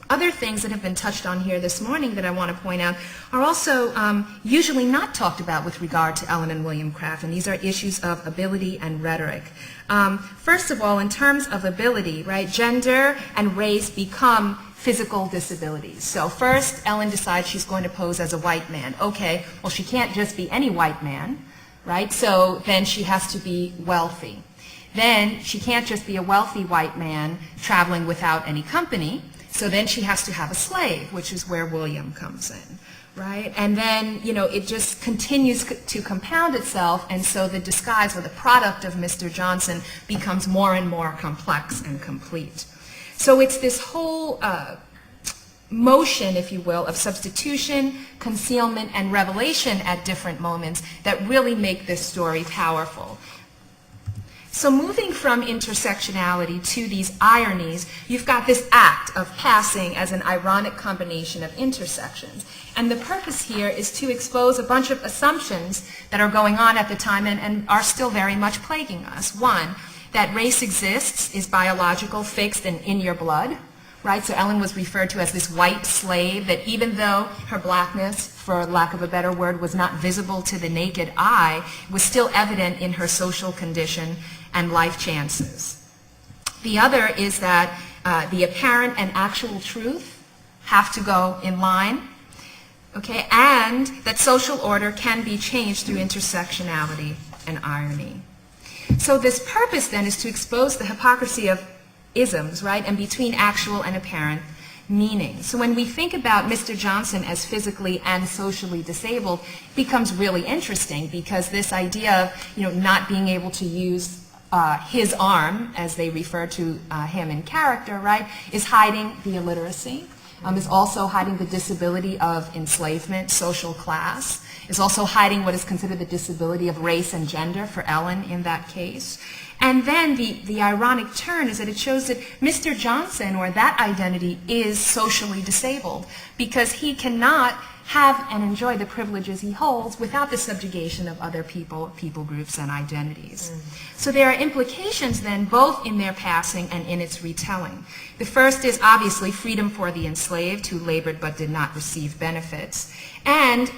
Other things that have been touched on here this morning that I want to point out are also usually not talked about with regard to Ellen and William Craft, and these are issues of ability and rhetoric. First of all, in terms of ability, right, gender and race become physical disabilities. So first, Ellen decides she's going to pose as a white man. Okay, well, she can't just be any white man, right? So then she has to be wealthy. Then she can't just be a wealthy white man traveling without any company. So then she has to have a slave, which is where William comes in, right? And then, you know, it just continues to compound itself, and so the disguise or the product of Mr. Johnson becomes more and more complex and complete. So it's this whole motion, if you will, of substitution, concealment, and revelation at different moments that really make this story powerful. So moving from intersectionality to these ironies, you've got this act of passing as an ironic combination of intersections. And the purpose here is to expose a bunch of assumptions that are going on at the time and are still very much plaguing us. One, that race exists, is biological, fixed, and in your blood. Right? So Ellen was referred to as this white slave, that even though her blackness, for lack of a better word, was not visible to the naked eye, was still evident in her social condition and life chances. The other is that the apparent and actual truth have to go in line, okay, and that social order can be changed through intersectionality and irony. So this purpose then is to expose the hypocrisy of isms, right, and between actual and apparent meaning. So when we think about Mr. Johnson as physically and socially disabled, it becomes really interesting because this idea of, you know, not being able to use his arm, as they refer to him in character, right, is hiding the illiteracy, is also hiding the disability of enslavement, social class, is also hiding what is considered the disability of race and gender for Ellen in that case. And then the ironic turn is that it shows that Mr. Johnson, or that identity, is socially disabled because he cannot have and enjoy the privileges he holds without the subjugation of other people groups, and identities. So there are implications then both in their passing and in its retelling. The first is obviously freedom for the enslaved who labored but did not receive benefits. And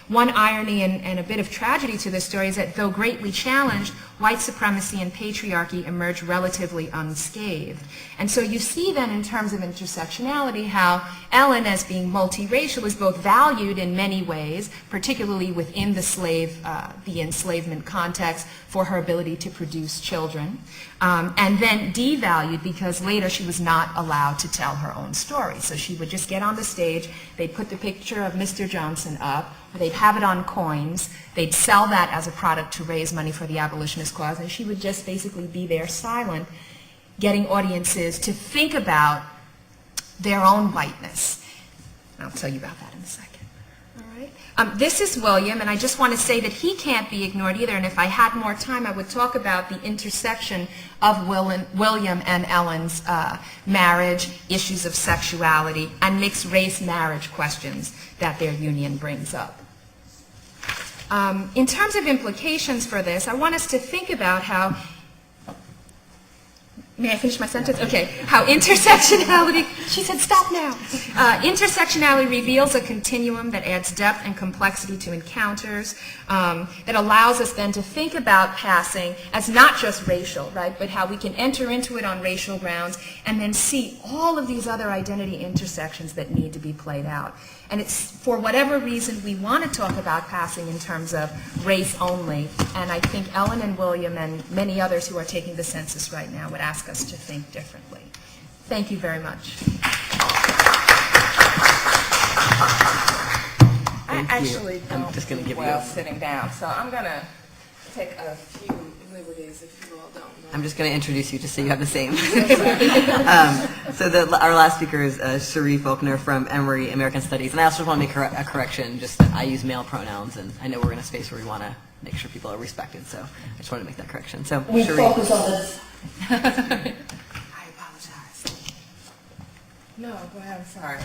one irony and a bit of tragedy to this story is that though greatly challenged, white supremacy and patriarchy emerged relatively unscathed. And so you see then in terms of intersectionality how Ellen, as being multiracial, is both valued in many ways, particularly within the enslavement context, for her ability to produce children, and then devalued because later she was not allowed to tell her own story. So she would just get on the stage, they'd put the picture of Mr. Johnson up, they'd have it on coins, they'd sell that as a product to raise money for the abolitionist cause, and she would just basically be there silent, getting audiences to think about their own whiteness. I'll tell you about that in a second. All right. This is William, and I just want to say that he can't be ignored either, and if I had more time, I would talk about the intersection of William and Ellen's marriage, issues of sexuality, and mixed race marriage questions that their union brings up. In terms of implications for this, I want us to think about how, may I finish my sentence? Okay. How intersectionality, she said stop now. Intersectionality reveals a continuum that adds depth and complexity to encounters, that allows us then to think about passing as not just racial, right, but how we can enter into it on racial grounds and then see all of these other identity intersections that need to be played out. And it's for whatever reason we want to talk about passing in terms of race only, and I think Ellen and William and many others who are taking the census right now would ask us to think differently. Thank you very much. I actually I'm don't just gonna give well you- sitting down, so I'm going to take a few liberties if you all don't know. I'm just going to introduce you just so you have the same. So our last speaker is Cherie Faulkner from Emory American Studies. And I also want to make a correction, just that I use male pronouns, and I know we're in a space where we want to make sure people are respected. So I just wanted to make that correction. So We Cherie. focus on this. I apologize. No, go ahead, I'm sorry.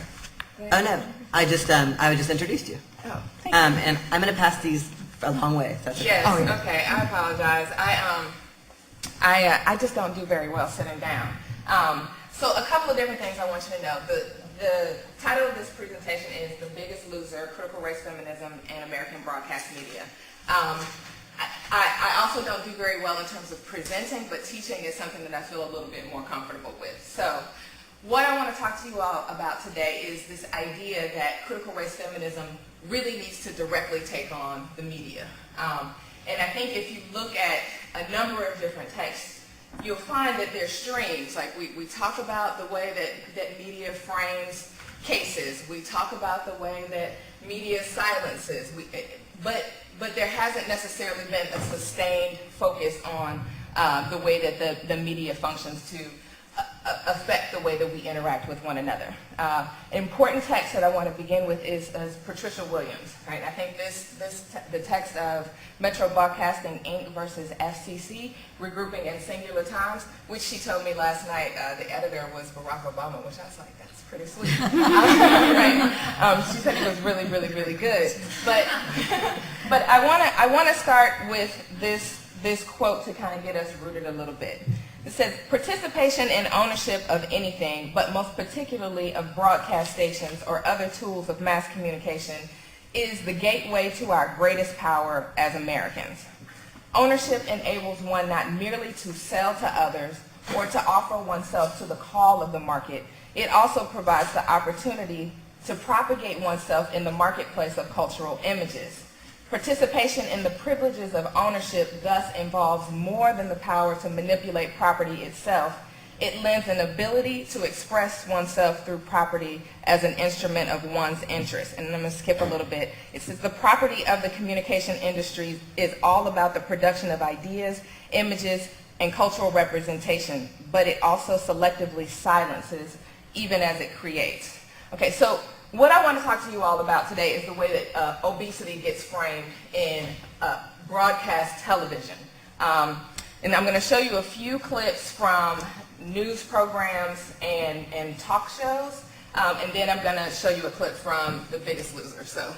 Go Oh, ahead. no, I just introduced you. Oh, thank you. And I'm going to pass these a long way, if that's okay. Yes, Oh, yeah. okay, I apologize. I just don't do very well sitting down. So a couple of different things I want you to know. The title of this presentation is The Biggest Loser, Critical Race Feminism and American Broadcast Media. I also don't do very well in terms of presenting, but teaching is something that I feel a little bit more comfortable with. So what I want to talk to you all about today is this idea that critical race feminism really needs to directly take on the media. And I think if you look at a number of different texts, you'll find that there's streams. Like we talk about the way that media frames cases. We talk about the way that media silences. But there hasn't necessarily been a sustained focus on the way that the media functions to affect the way that we interact with one another. An important text that I want to begin with is Patricia Williams. Right? I think the text of Metro Broadcasting Inc. versus FCC, regrouping in singular times, which she told me last night the editor was Barack Obama, which I was like, that's pretty sweet. Right? She said it was really, really, really good. But I want to start with this quote to kind of get us rooted a little bit. It says, participation in ownership of anything, but most particularly of broadcast stations or other tools of mass communication, is the gateway to our greatest power as Americans. Ownership enables one not merely to sell to others or to offer oneself to the call of the market. It also provides the opportunity to propagate oneself in the marketplace of cultural images. Participation in the privileges of ownership thus involves more than the power to manipulate property itself. It lends an ability to express oneself through property as an instrument of one's interest. And I'm going to skip a little bit. It says the property of the communication industry is all about the production of ideas, images, and cultural representation, but it also selectively silences even as it creates. Okay, so what I want to talk to you all about today is the way that obesity gets framed in broadcast television. And I'm going to show you a few clips from news programs and talk shows, and then I'm going to show you a clip from The Biggest Loser. So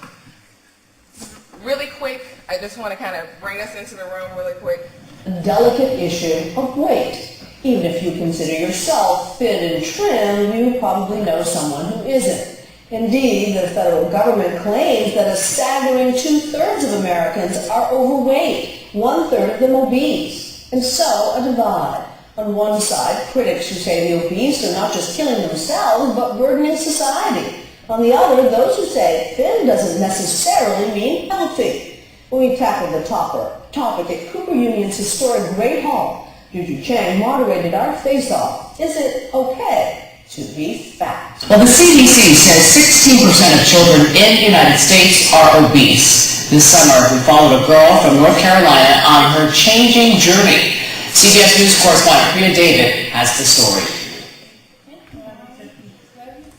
really quick, I just want to kind of bring us into the room really quick. The delicate issue of weight. Even if you consider yourself fit and trim, you probably know someone who isn't. Indeed, the federal government claims that a staggering 2/3 of Americans are overweight, 1/3 of them obese, and so a divide. On one side, critics who say the obese are not just killing themselves, but burdening society. On the other, those who say thin doesn't necessarily mean healthy. When we tackled the topic at Cooper Union's historic Great Hall, Juju Chang moderated our face-off. Is it okay to be fat? Well, the CDC says 16% of children in the United States are obese. This summer, we followed a girl from North Carolina on her changing journey. CBS News correspondent Priya David has the story.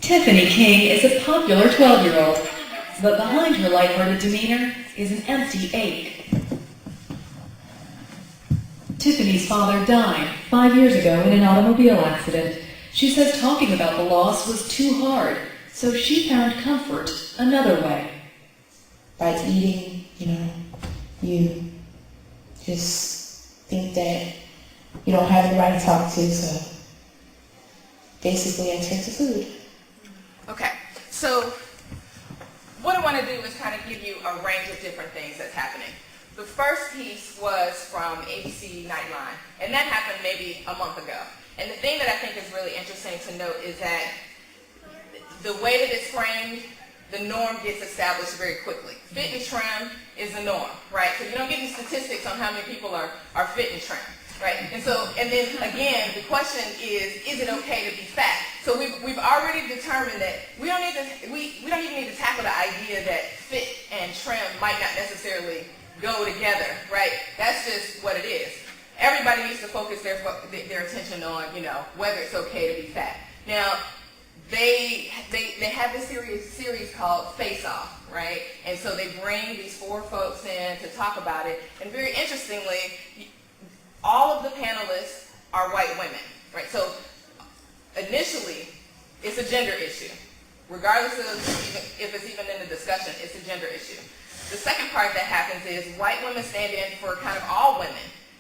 Tiffany King is a popular 12-year-old, but behind her lighthearted demeanor is an empty ache. Tiffany's father died 5 years ago in an automobile accident. She says talking about the loss was too hard, so she found comfort another way. By eating, you just think that you don't have anybody to talk to, so basically I turn to food. Okay, so what I want to do is kind of give you a range of different things that's happening. The first piece was from ABC Nightline, and that happened maybe a month ago. And the thing that I think is really interesting to note is that the way that it's framed, the norm gets established very quickly. Fit and trim is the norm, right? So you don't get any statistics on how many people are fit and trim, right? And then again, the question is it okay to be fat? So we've already determined that we don't even need to tackle the idea that fit and trim might not necessarily go together, right? That's just what it is. Everybody needs to focus their attention on, whether it's okay to be fat. Now, they have this series called Face Off, right? And so they bring these 4 folks in to talk about it. And very interestingly, all of the panelists are white women, right? So initially, It's a gender issue. Regardless of if it's even in the discussion, it's a gender issue. The second part that happens is white women stand in for kind of all women.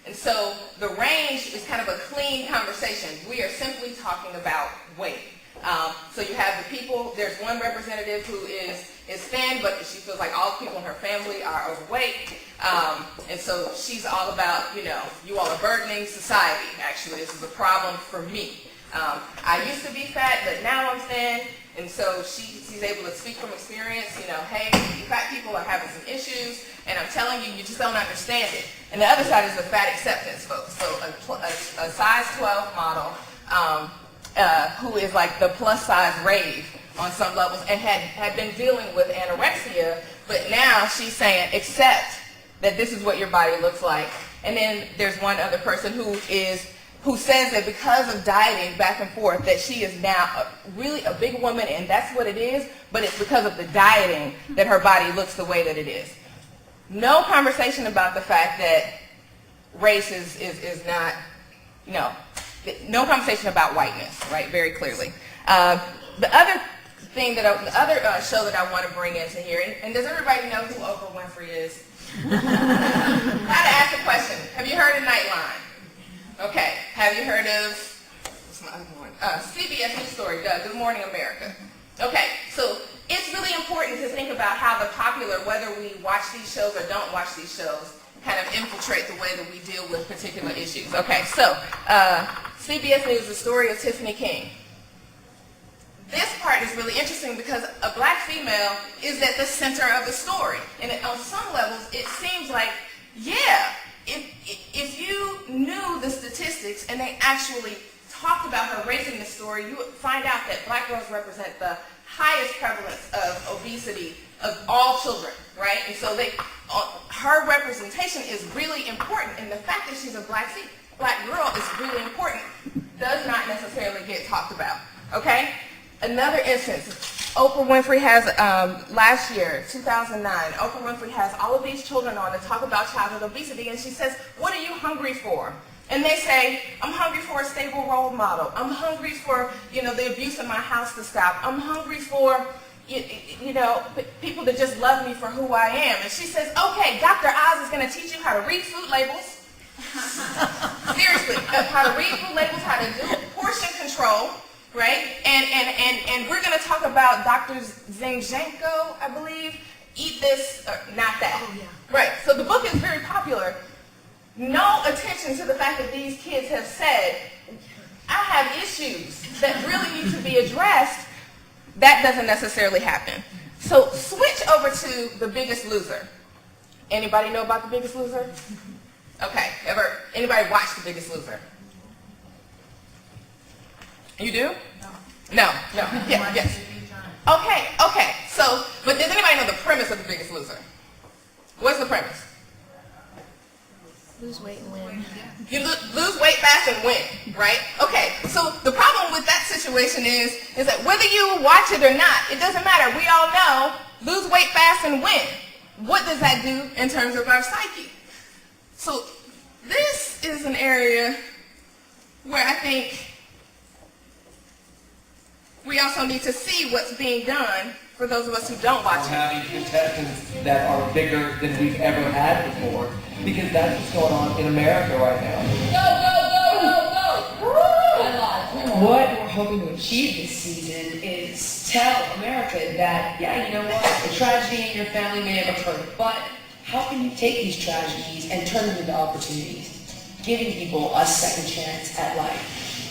And so the range is kind of a clean conversation. We are simply talking about weight. So you have the people, there's one representative who is thin, but she feels like all the people in her family are overweight. And so she's all about, you all are burdening society. Actually, this is a problem for me. I used to be fat, but now I'm thin. And so she's able to speak from experience, hey, fat people are having some issues, and I'm telling you, you just don't understand it. And the other side is the fat acceptance, folks. So a size 12 model who is like the plus size rave on some levels and had been dealing with anorexia, but now she's saying, accept that this is what your body looks like. And then there's one other person who says that because of dieting back and forth, that she is now really a big woman, and that's what it is, but it's because of the dieting that her body looks the way that it is. No conversation about the fact that race is not, no conversation about whiteness, right, very clearly. The other thing the other show that I want to bring into here, and does everybody know who Oprah Winfrey is? I had to ask a question. Have you heard of Nightline? Okay. Have you heard of CBS News Story, Good Morning America? Okay. So it's really important to think about how the popular, whether we watch these shows or don't watch these shows, kind of infiltrate the way that we deal with particular issues. Okay. So CBS News, the story of Tiffany King. This part is really interesting because a black female is at the center of the story. And on some levels, it seems like, yeah, if you knew the statistics and they actually talked about her race in the story, you would find out that black girls represent the highest prevalence of obesity of all children, right? And so her representation is really important, and the fact that she's a black girl is really important, does not necessarily get talked about, okay? Another instance, Oprah Winfrey has, last year, 2009, Oprah Winfrey has all of these children on to talk about childhood obesity, and she says, what are you hungry for? And they say, I'm hungry for a stable role model. I'm hungry for, the abuse in my house to stop. I'm hungry for, people to just love me for who I am. And she says, okay, Dr. Oz is going to teach you how to read food labels. Seriously, how to read food labels, how to do portion control. Right? And we're going to talk about Dr. Zinchenko, I believe. Eat this, not that. Oh, yeah. Right. So the book is very popular. No attention to the fact that these kids have said, I have issues that really need to be addressed. That doesn't necessarily happen. So switch over to The Biggest Loser. Anybody know about The Biggest Loser? Okay. Anybody watch The Biggest Loser? You do? No. Yeah, yes. Okay. So, but does anybody know the premise of The Biggest Loser? What's the premise? Lose weight and win. You lose weight fast and win, right? Okay, so the problem with that situation is that whether you watch it or not, it doesn't matter. We all know, lose weight fast and win. What does that do in terms of our psyche? So this is an area where I think we also need to see what's being done for those of us who don't watch it. Having contestants that are bigger than we've ever had before, because that's what's going on in America right now. Go! What we're hoping to achieve this season is tell America that, yeah, you know what, a tragedy in your family may have occurred, but how can you take these tragedies and turn them into opportunities, giving people a second chance at life?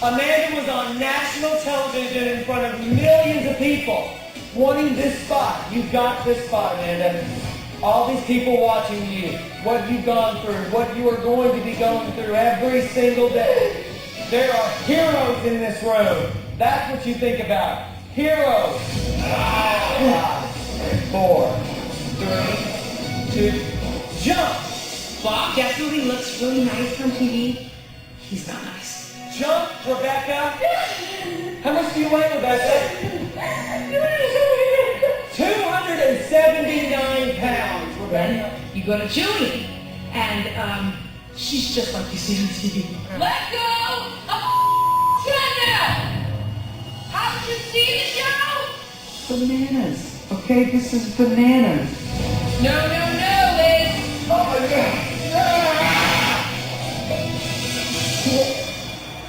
Amanda was on national television in front of millions of people wanting this spot. You got this spot, Amanda. All these people watching you, what you've gone through, what you are going to be going through every single day. There are heroes in this room. That's what you think about. Heroes. 5, 4, 3, 2, jump. Bob definitely looks really nice on TV. He's not nice. Jump, Rebecca. How much do you weigh, Rebecca? 279 pounds, Rebecca. You go to Julie, and she's just like you see on TV. Let go of now! How you see the show? Bananas. Okay, this is bananas. No, Liz. Oh my God.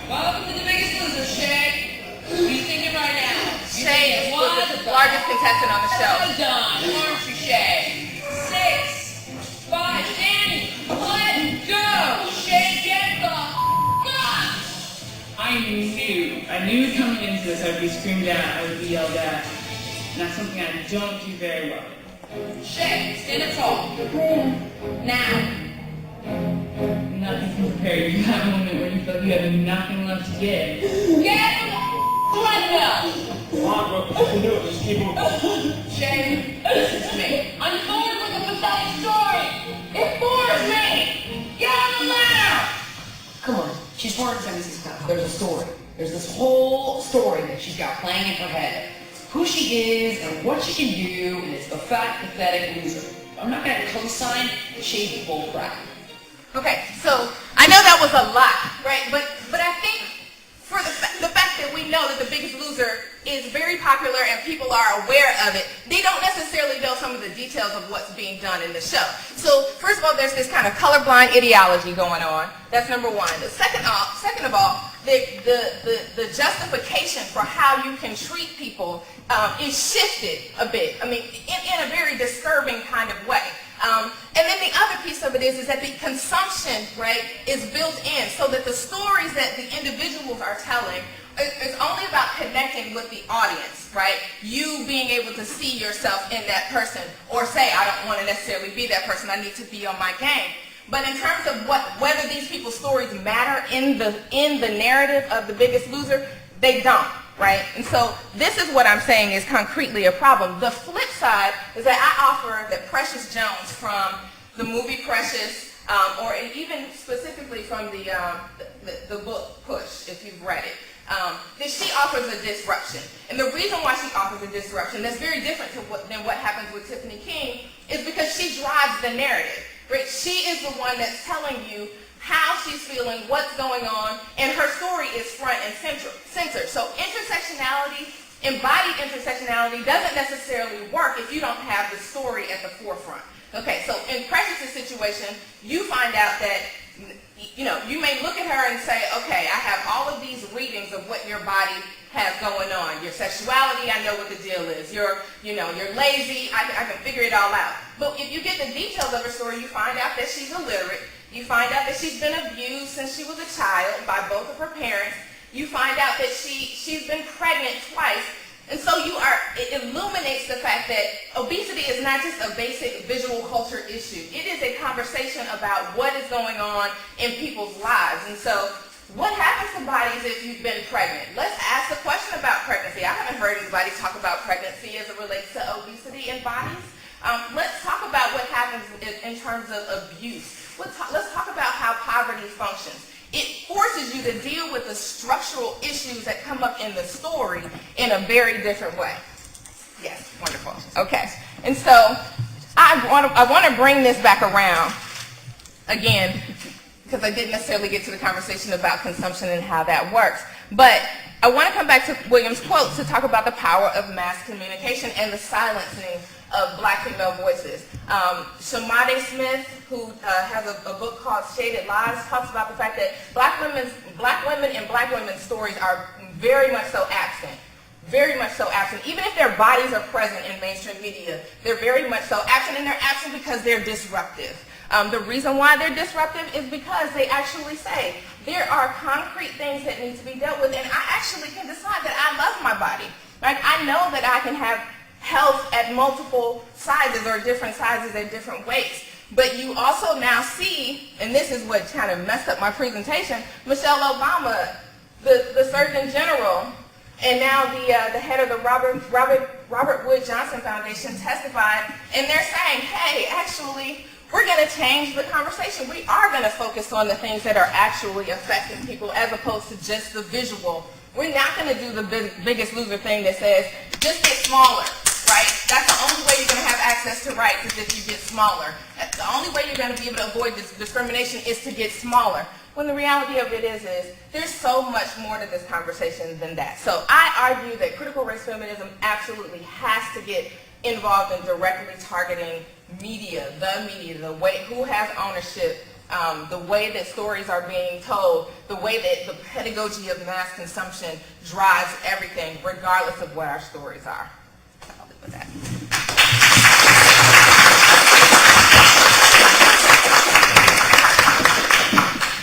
Welcome to The Biggest Loser, Shay. What are you thinking right now? Shay is the largest contestant on the show. Well done, aren't you, Shay? 6, 5, Danny, let go. Shay, get the up. I knew coming into this I would be screamed at, I would be yelled at. And that's something I don't do very well. Shay, stand up tall. Now. Nothing can prepare you for that moment when you feel like you have nothing left to give. Get the right now. Come on, bro. You can do it. Just keep moving. Shay, listen to me. I'm bored with the pathetic story. It bores me. Get on the ladder. Come on, she's 476 pounds. There's a story. There's this whole story that she's got playing in her head. Who she is and what she can do, and it's the fat, pathetic loser. I'm not going to co-sign the shady bull crap. Okay, so I know that was a lot, right? But I think for the fact that we know that The Biggest Loser is very popular and people are aware of it, they don't necessarily know some of the details of what's being done in the show. So first of all, there's this kind of colorblind ideology going on. That's number one. Second of all, the justification for how you can treat people is shifted a bit. I mean, in a very disturbing kind of way. And then the other piece of it is that the consumption, right, is built in so that the stories that the individuals are telling is only about connecting with the audience, right? You being able to see yourself in that person or say, I don't want to necessarily be that person, I need to be on my game. But in terms of whether these people's stories matter in the narrative of The Biggest Loser, they don't. Right? And so this is what I'm saying is concretely a problem. The flip side is that I offer that Precious Jones from the movie Precious, or even specifically from the book Push, if you've read it, that she offers a disruption. And the reason why she offers a disruption that's very different than what happens with Tiffany King is because she drives the narrative. Right? She is the one that's telling you how she's feeling, what's going on, and her story is front and center. So intersectionality, embodied intersectionality, doesn't necessarily work if you don't have the story at the forefront. Okay, so in Precious's situation, you find out that, you may look at her and say, okay, I have all of these readings of what your body has going on. Your sexuality, I know what the deal is. You're lazy, I can figure it all out. But if you get the details of her story, you find out that she's illiterate. You find out that she's been abused since she was a child by both of her parents. You find out that she's been pregnant twice. And so it illuminates the fact that obesity is not just a basic visual culture issue. It is a conversation about what is going on in people's lives. And so what happens to bodies if you've been pregnant? Let's ask the question about pregnancy. I haven't heard anybody talk about pregnancy as it relates to obesity in bodies. Let's talk about what happens in terms of abuse. Let's talk about how poverty functions. It forces you to deal with the structural issues that come up in the story in a very different way. Yes, wonderful. Okay, and so I want to bring this back around again because I didn't necessarily get to the conversation about consumption and how that works. But I want to come back to William's quote to talk about the power of mass communication and the silencing of black female voices. Shamade Smith, who has a book called Shaded Lives, talks about the fact that black women and black women's stories are very much so absent. Very much so absent. Even if their bodies are present in mainstream media, they're very much so absent, and they're absent because they're disruptive. The reason why they're disruptive is because they actually say there are concrete things that need to be dealt with, and I actually can decide that I love my body. Like, I know that I can have health at multiple sizes or different sizes at different weights. But you also now see, and this is what kind of messed up my presentation, Michelle Obama, the Surgeon General, and now the head of the Robert Wood Johnson Foundation testified, and they're saying, hey, actually, we're going to change the conversation. We are going to focus on the things that are actually affecting people as opposed to just the visual. We're not going to do the Biggest Loser thing that says, just get smaller, right? That's the only way you're going to have access to rights is if you get smaller. The only way you're going to be able to avoid this discrimination is to get smaller. When the reality of it is there's so much more to this conversation than that. So I argue that critical race feminism absolutely has to get involved in directly targeting media, the way who has ownership, the way that stories are being told, the way that the pedagogy of mass consumption drives everything, regardless of what our stories are. So I'll leave with that.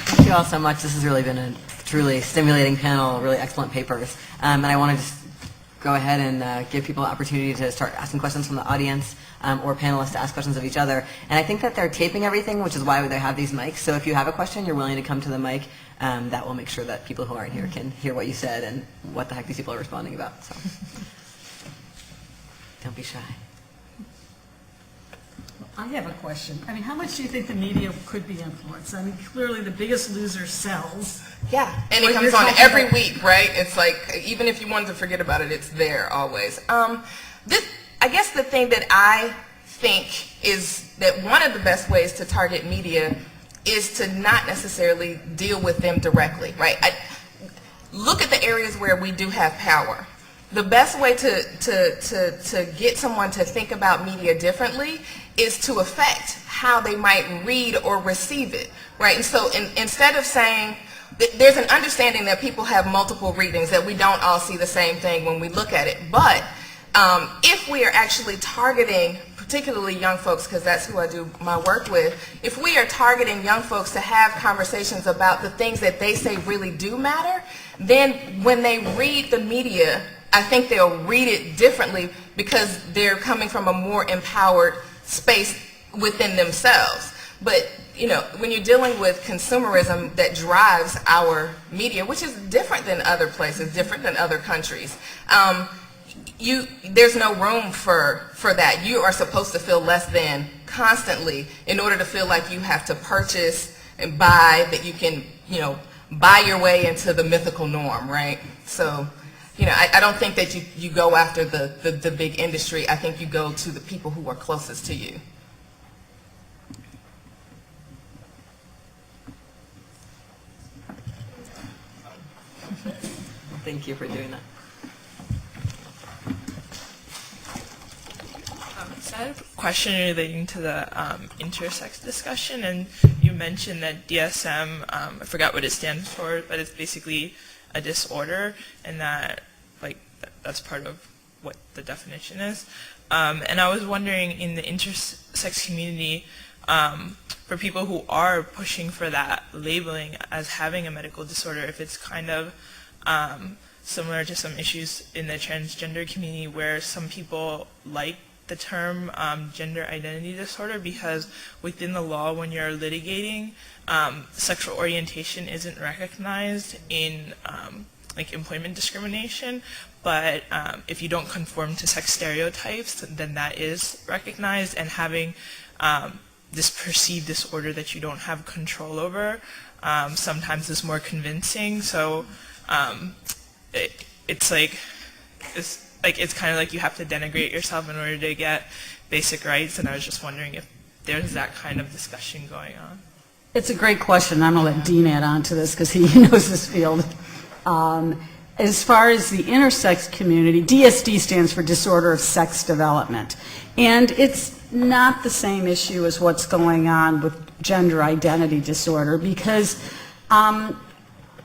Thank you all so much. This has really been a truly stimulating panel, really excellent papers. And I want to just go ahead and give people an opportunity to start asking questions from the audience or panelists to ask questions of each other. And I think that they're taping everything, which is why they have these mics. So if you have a question, you're willing to come to the mic, that will make sure that people who aren't here can hear what you said and what the heck these people are responding about. So don't be shy. I have a question. I mean, how much do you think the media could be influenced? I mean, clearly the biggest loser sells. Yeah, and it What comes you're on talking every about- week, right? It's like, even if you wanted to forget about it, it's there always. I guess the thing that I think is that one of the best ways to target media is to not necessarily deal with them directly, right? Look at the areas where we do have power. The best way to get someone to think about media differently is to affect how they might read or receive it, right? And so instead of saying, there's an understanding that people have multiple readings, that we don't all see the same thing when we look at it. But if we are actually targeting particularly young folks, because that's who I do my work with, if we are targeting young folks to have conversations about the things that they say really do matter, then when they read the media, I think they'll read it differently because they're coming from a more empowered space within themselves. But you know, when you're dealing with consumerism that drives our media, which is different than other places, different than other countries, there's no room for that. You are supposed to feel less than constantly in order to feel like you have to purchase and buy, that you can, you know, buy your way into the mythical norm, right? So, you know, I don't think that you go after the big industry. I think you go to the people who are closest to you. Thank you for doing that. So I have a question relating to the intersex discussion, and you mentioned that DSM, I forgot what it stands for, but it's basically a disorder, and that that's part of what the definition is. And I was wondering, in the intersex community, for people who are pushing for that labeling as having a medical disorder, if it's kind of similar to some issues in the transgender community where some people like the term gender identity disorder, because within the law, when you're litigating, sexual orientation isn't recognized in like employment discrimination, but if you don't conform to sex stereotypes, then that is recognized, and having this perceived disorder that you don't have control over sometimes is more convincing. So it's kind of like you have to denigrate yourself in order to get basic rights, and I was just wondering if there's that kind of discussion going on. It's a great question. I'm going to let Dean add on to this because he knows this field. As far as the intersex community, DSD stands for Disorder of Sex Development. And it's not the same issue as what's going on with gender identity disorder, because the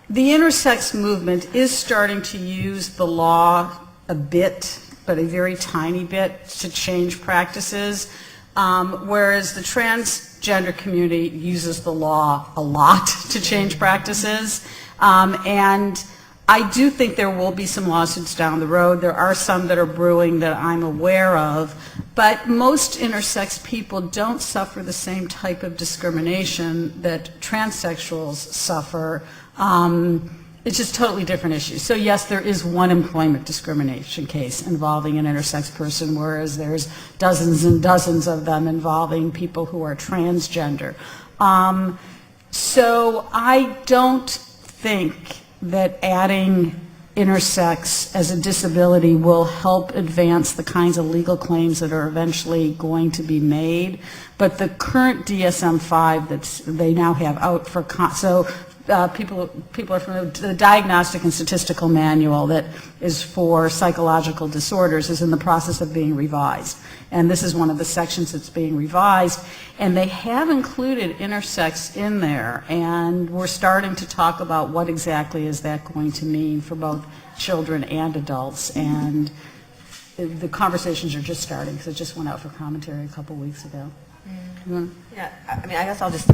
intersex movement is starting to use the law a bit, but a very tiny bit, to change practices, whereas the transgender community uses the law a lot to change practices. And I do think there will be some lawsuits down the road. There are some that are brewing that I'm aware of, but most intersex people don't suffer the same type of discrimination that transsexuals suffer. It's just totally different issues. So yes, there is one employment discrimination case involving an intersex person, whereas there's dozens and dozens of them involving people who are transgender. So I don't think that adding intersex as a disability will help advance the kinds of legal claims that are eventually going to be made. But the current DSM-5 that they now have out for, people are from the Diagnostic and Statistical Manual that is for psychological disorders is in the process of being revised. And this is one of the sections that's being revised. And they have included intersex in there. And we're starting to talk about what exactly is that going to mean for both children and adults. And the conversations are just starting because it just went out for commentary a couple weeks ago. Yeah, I mean, I guess I'll just,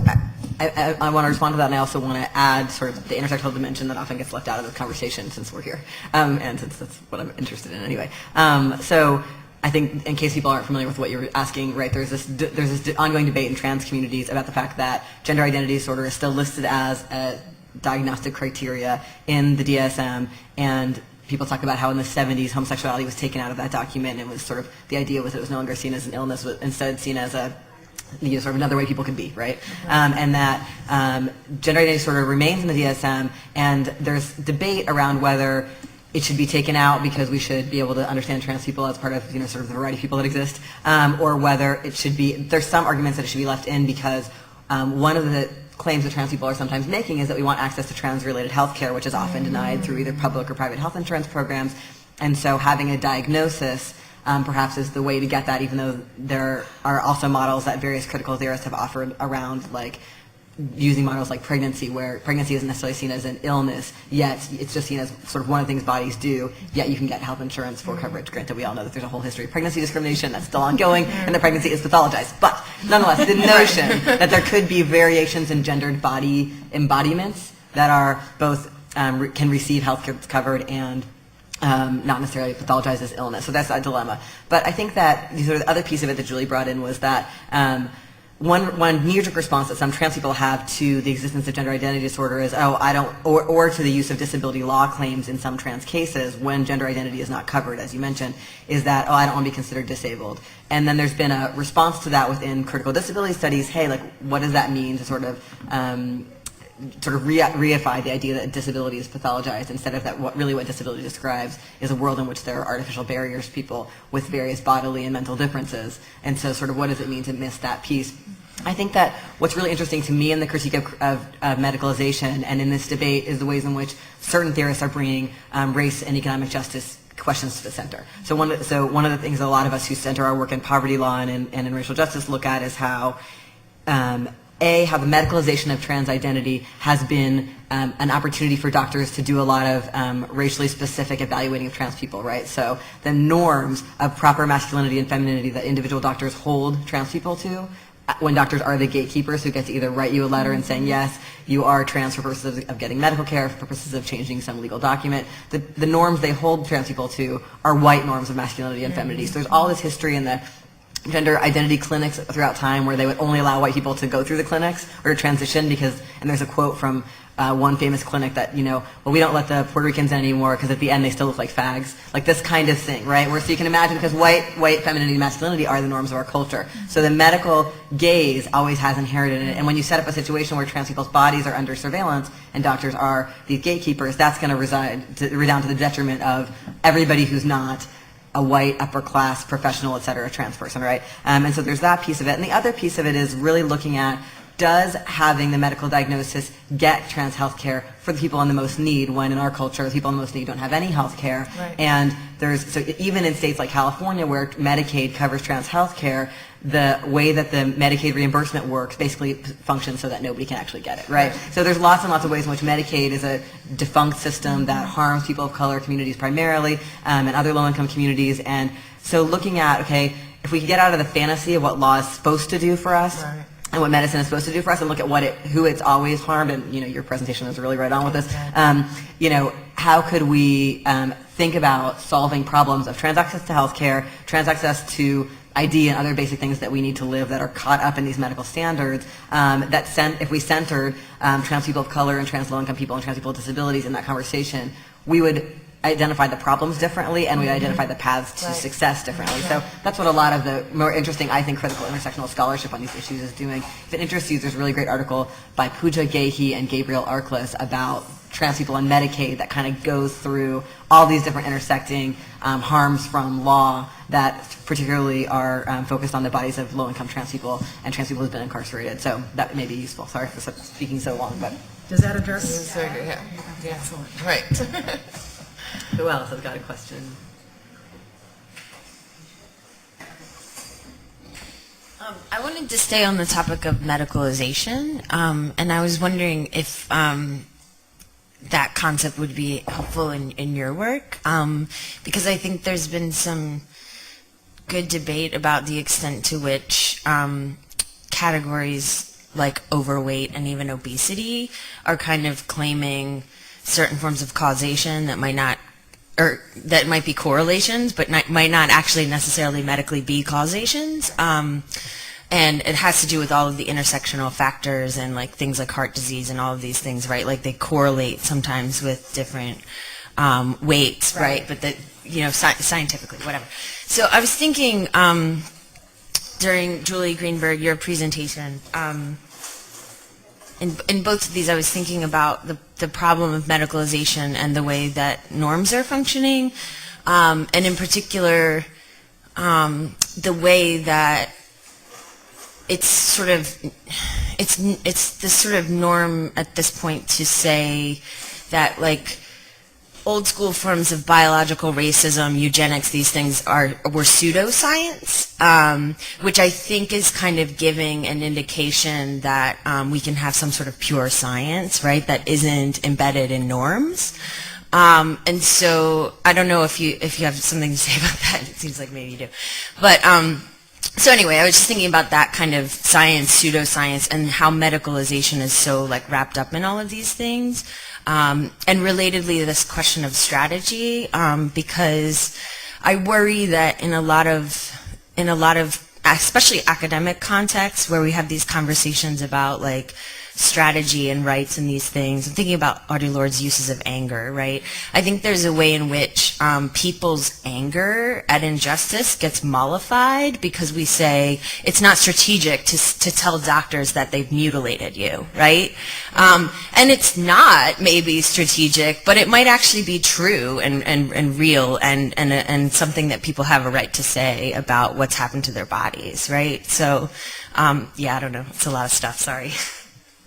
I want to respond to that, and I also want to add sort of the intersectional dimension that often gets left out of the conversation since we're here, and since that's what I'm interested in anyway. So I think in case people aren't familiar with what you're asking, right, there's this ongoing debate in trans communities about the fact that gender identity disorder is still listed as a diagnostic criteria in the DSM, and people talk about how in the 70s homosexuality was taken out of that document, and it was sort of, the idea was it was no longer seen as an illness, but instead seen as a sort of another way people could be, right? And that gender identity disorder remains in the DSM, and there's debate around whether it should be taken out because we should be able to understand trans people as part of, sort of the variety of people that exist, or whether it should be, there's some arguments that it should be left in because one of the claims that trans people are sometimes making is that we want access to trans-related health care, which is often denied through either public or private health insurance programs, and so having a diagnosis perhaps is the way to get that, even though there are also models that various critical theorists have offered around, like using models like pregnancy, where pregnancy isn't necessarily seen as an illness, yet it's just seen as sort of one of the things bodies do, yet you can get health insurance for coverage. Granted, we all know that there's a whole history of pregnancy discrimination that's still ongoing, and the pregnancy is pathologized. But nonetheless, the notion that there could be variations in gendered body embodiments that are both can receive health care that's covered and not necessarily pathologized as illness. So that's a dilemma. But I think that sort of the other piece of it that Julie brought in was that one knee-jerk response that some trans people have to the existence of gender identity disorder is, oh, I don't, or to the use of disability law claims in some trans cases when gender identity is not covered, as you mentioned, is that, oh, I don't want to be considered disabled. And then there's been a response to that within critical disability studies. Hey, like, what does that mean to sort of reify the idea that disability is pathologized instead of that what disability describes is a world in which there are artificial barriers to people with various bodily and mental differences. And so sort of what does it mean to miss that piece? I think that what's really interesting to me in the critique of medicalization and in this debate is the ways in which certain theorists are bringing race and economic justice questions to the center. So one of the things a lot of us who center our work in poverty law and in racial justice look at is how how the medicalization of trans identity has been an opportunity for doctors to do a lot of racially specific evaluating of trans people, right? So the norms of proper masculinity and femininity that individual doctors hold trans people to, when doctors are the gatekeepers who get to either write you a letter and saying, yes, you are trans for purposes of getting medical care, for purposes of changing some legal document, the norms they hold trans people to are white norms of masculinity and femininity. So there's all this history in the gender identity clinics throughout time where they would only allow white people to go through the clinics or to transition because, and there's a quote from one famous clinic that, well, we don't let the Puerto Ricans in anymore because at the end they still look like fags. Like this kind of thing, right? Where so you can imagine, because white femininity and masculinity are the norms of our culture. So the medical gaze always has inherited in it. And when you set up a situation where trans people's bodies are under surveillance and doctors are these gatekeepers, that's going to redound to the detriment of everybody who's not a white, upper class, professional, et cetera, trans person, right? And so there's that piece of it. And the other piece of it is really looking at, does having the medical diagnosis get trans health care for the people in the most need, when in our culture, the people in the most need don't have any health care. Right. And so even in states like California where Medicaid covers trans health care, the way that the Medicaid reimbursement works basically functions so that nobody can actually get it, right? So there's lots and lots of ways in which Medicaid is a defunct system that harms people of color communities primarily, and other low-income communities. And so looking at, okay, if we could get out of the fantasy of what law is supposed to do for us, right, and what medicine is supposed to do for us, and look at who it's always harmed, and your presentation is really right on with this. How could we think about solving problems of trans access to healthcare, trans access to ID and other basic things that we need to live that are caught up in these medical standards, if we centered trans people of color and trans low-income people and trans people with disabilities in that conversation, we would identify the problems differently and we identify the paths to success differently. So that's what a lot of the more interesting, I think, critical intersectional scholarship on these issues is doing. If it interests you, there's a really great article by Pooja Gehi and Gabriel Arkless about trans people on Medicaid that kind of goes through all these different intersecting harms from law that particularly are focused on the bodies of low-income trans people and trans people who've been incarcerated. So that may be useful. Sorry for speaking so long, but Does that address? Yeah. Right. who else has got a question? I wanted to stay on the topic of medicalization, and I was wondering if that concept would be helpful in your work, because I think there's been some good debate about the extent to which categories like overweight and even obesity are kind of claiming certain forms of causation that might not, or that might be correlations, but might not actually necessarily medically be causations. And it has to do with all of the intersectional factors and like things like heart disease and all of these things, right? Like they correlate sometimes with different weights, right? But that, you know, scientifically, whatever. So I was thinking during Julie Greenberg, your presentation, in both of these, I was thinking about the problem of medicalization and the way that norms are functioning, and in particular, the way that it's this sort of norm at this point to say that like old school forms of biological racism, eugenics, these things were pseudoscience, which I think is kind of giving an indication that we can have some sort of pure science, right, that isn't embedded in norms. And so I don't know if you have something to say about that. It seems like maybe you do. But so anyway, I was just thinking about that kind of science, pseudoscience, and how medicalization is so like wrapped up in all of these things. And relatedly, this question of strategy, because I worry that in a lot of, especially academic contexts, where we have these conversations about like strategy and rights and these things. I'm thinking about Audre Lorde's uses of anger, right? I think there's a way in which people's anger at injustice gets mollified because we say it's not strategic to tell doctors that they've mutilated you, right? And it's not maybe strategic, but it might actually be true and real and something that people have a right to say about what's happened to their bodies, right? So, yeah, I don't know. It's a lot of stuff. Sorry.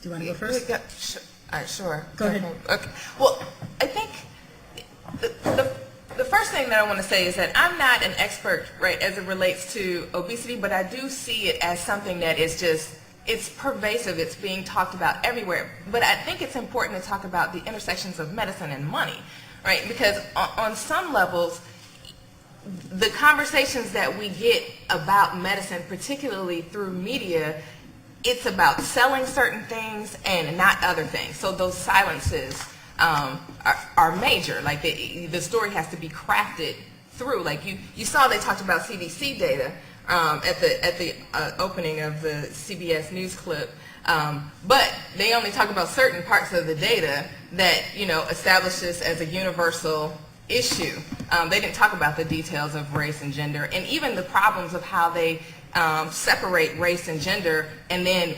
Do you want to go first? Sure. Go ahead. Okay. Well, I think the first thing that I want to say is that I'm not an expert, right, as it relates to obesity, but I do see it as something that is just, it's pervasive. It's being talked about everywhere. But I think it's important to talk about the intersections of medicine and money, right? Because on some levels, the conversations that we get about medicine, particularly through media, it's about selling certain things and not other things. So those silences are major. Like the story has to be crafted through. Like you saw they talked about CDC data at the opening of the CBS News clip, but they only talk about certain parts of the data that establish this as a universal issue. They didn't talk about the details of race and gender, and even the problems of how they separate race and gender, and then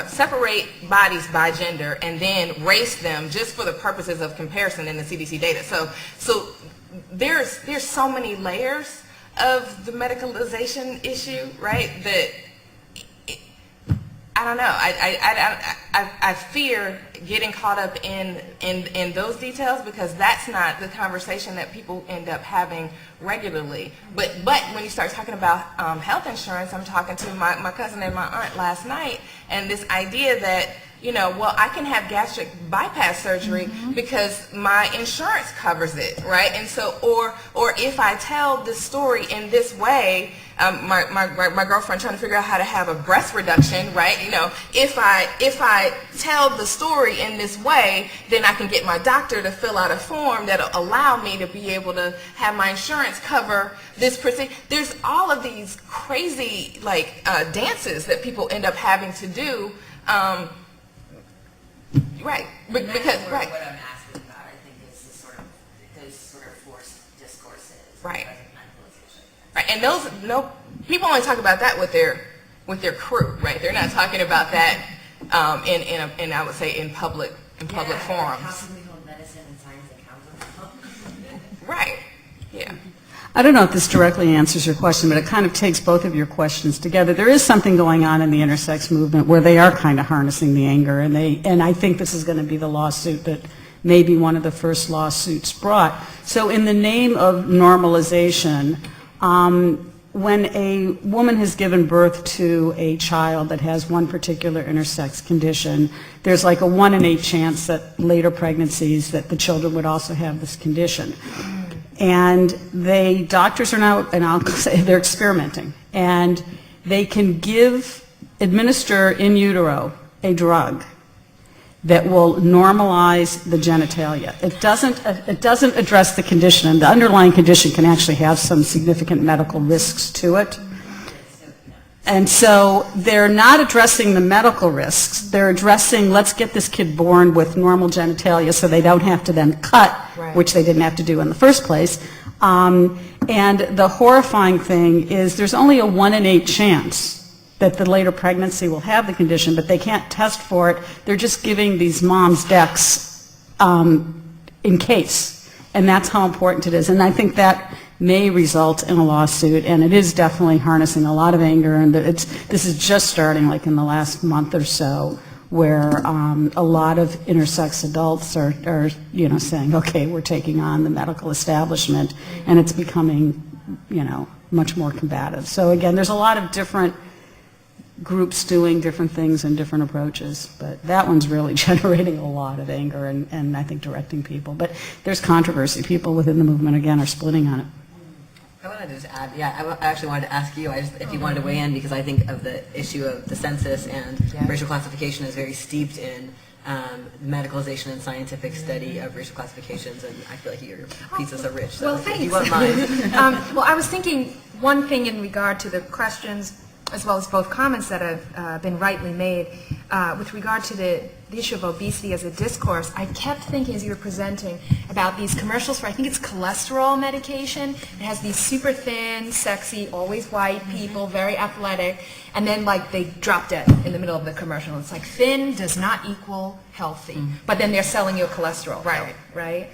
separate bodies by gender, and then race them just for the purposes of comparison in the CDC data. So there's so many layers of the medicalization issue, right? That I don't know. I fear getting caught up in those details, because that's not the conversation that people end up having regularly. But when you start talking about health insurance, I'm talking to my cousin and my aunt last night, and this idea that well, I can have gastric bypass surgery because my insurance covers it, right? And so, or if I tell this story in this way, my girlfriend trying to figure out how to have a breast reduction, right? If I tell the story in this way, then I can get my doctor to fill out a form that'll allow me to be able to have my insurance cover this procedure. There's all of these crazy dances that people end up having to do. Right, because what I'm asking about, I think, is those sort of forced discourses. Right. Right, and people only talk about that with their crew, right? They're not talking about that I would say in public forums. How can we hold medicine and science accountable? Right. Yeah. I don't know if this directly answers your question, but it kind of takes both of your questions together. There is something going on in the intersex movement where they are kind of harnessing the anger, and I think this is going to be the lawsuit that may be one of the first lawsuits brought. So in the name of normalization, when a woman has given birth to a child that has one particular intersex condition, there's like a 1 in 8 chance that later pregnancies that the children would also have this condition. And doctors are now, and I'll say they're experimenting, and they can administer in utero a drug that will normalize the genitalia. It doesn't address the condition, and the underlying condition can actually have some significant medical risks to it. And so they're not addressing the medical risks. They're addressing, let's get this kid born with normal genitalia so they don't have to then cut, which they didn't have to do in the first place. And the horrifying thing is there's only a 1 in 8 chance that the later pregnancy will have the condition, but they can't test for it. They're just giving these moms Dex in case. And that's how important it is. And I think that may result in a lawsuit, and it is definitely harnessing a lot of anger, and this is just starting like in the last month or so, where a lot of intersex adults are saying, okay, we're taking on the medical establishment, and it's becoming, much more combative. So again, there's a lot of different groups doing different things and different approaches, but that one's really generating a lot of anger and I think directing people. But there's controversy. People within the movement, again, are splitting on it. I wanted to just add, I actually wanted to ask you, if you wanted to weigh in, because I think of the issue of the census and racial classification is very steeped in medicalization and scientific study of racial classifications, and I feel like your pieces are rich, so well, if thanks. you wouldn't mind. Well, I was thinking one thing in regard to the questions, as well as both comments that have been rightly made, with regard to the issue of obesity as a discourse. I kept thinking as you were presenting about these commercials for, I think it's cholesterol medication. It has these super thin, sexy, always white people, very athletic, and then like they drop dead in the middle of the commercial. It's like thin does not equal healthy, but then they're selling you a cholesterol pill, right?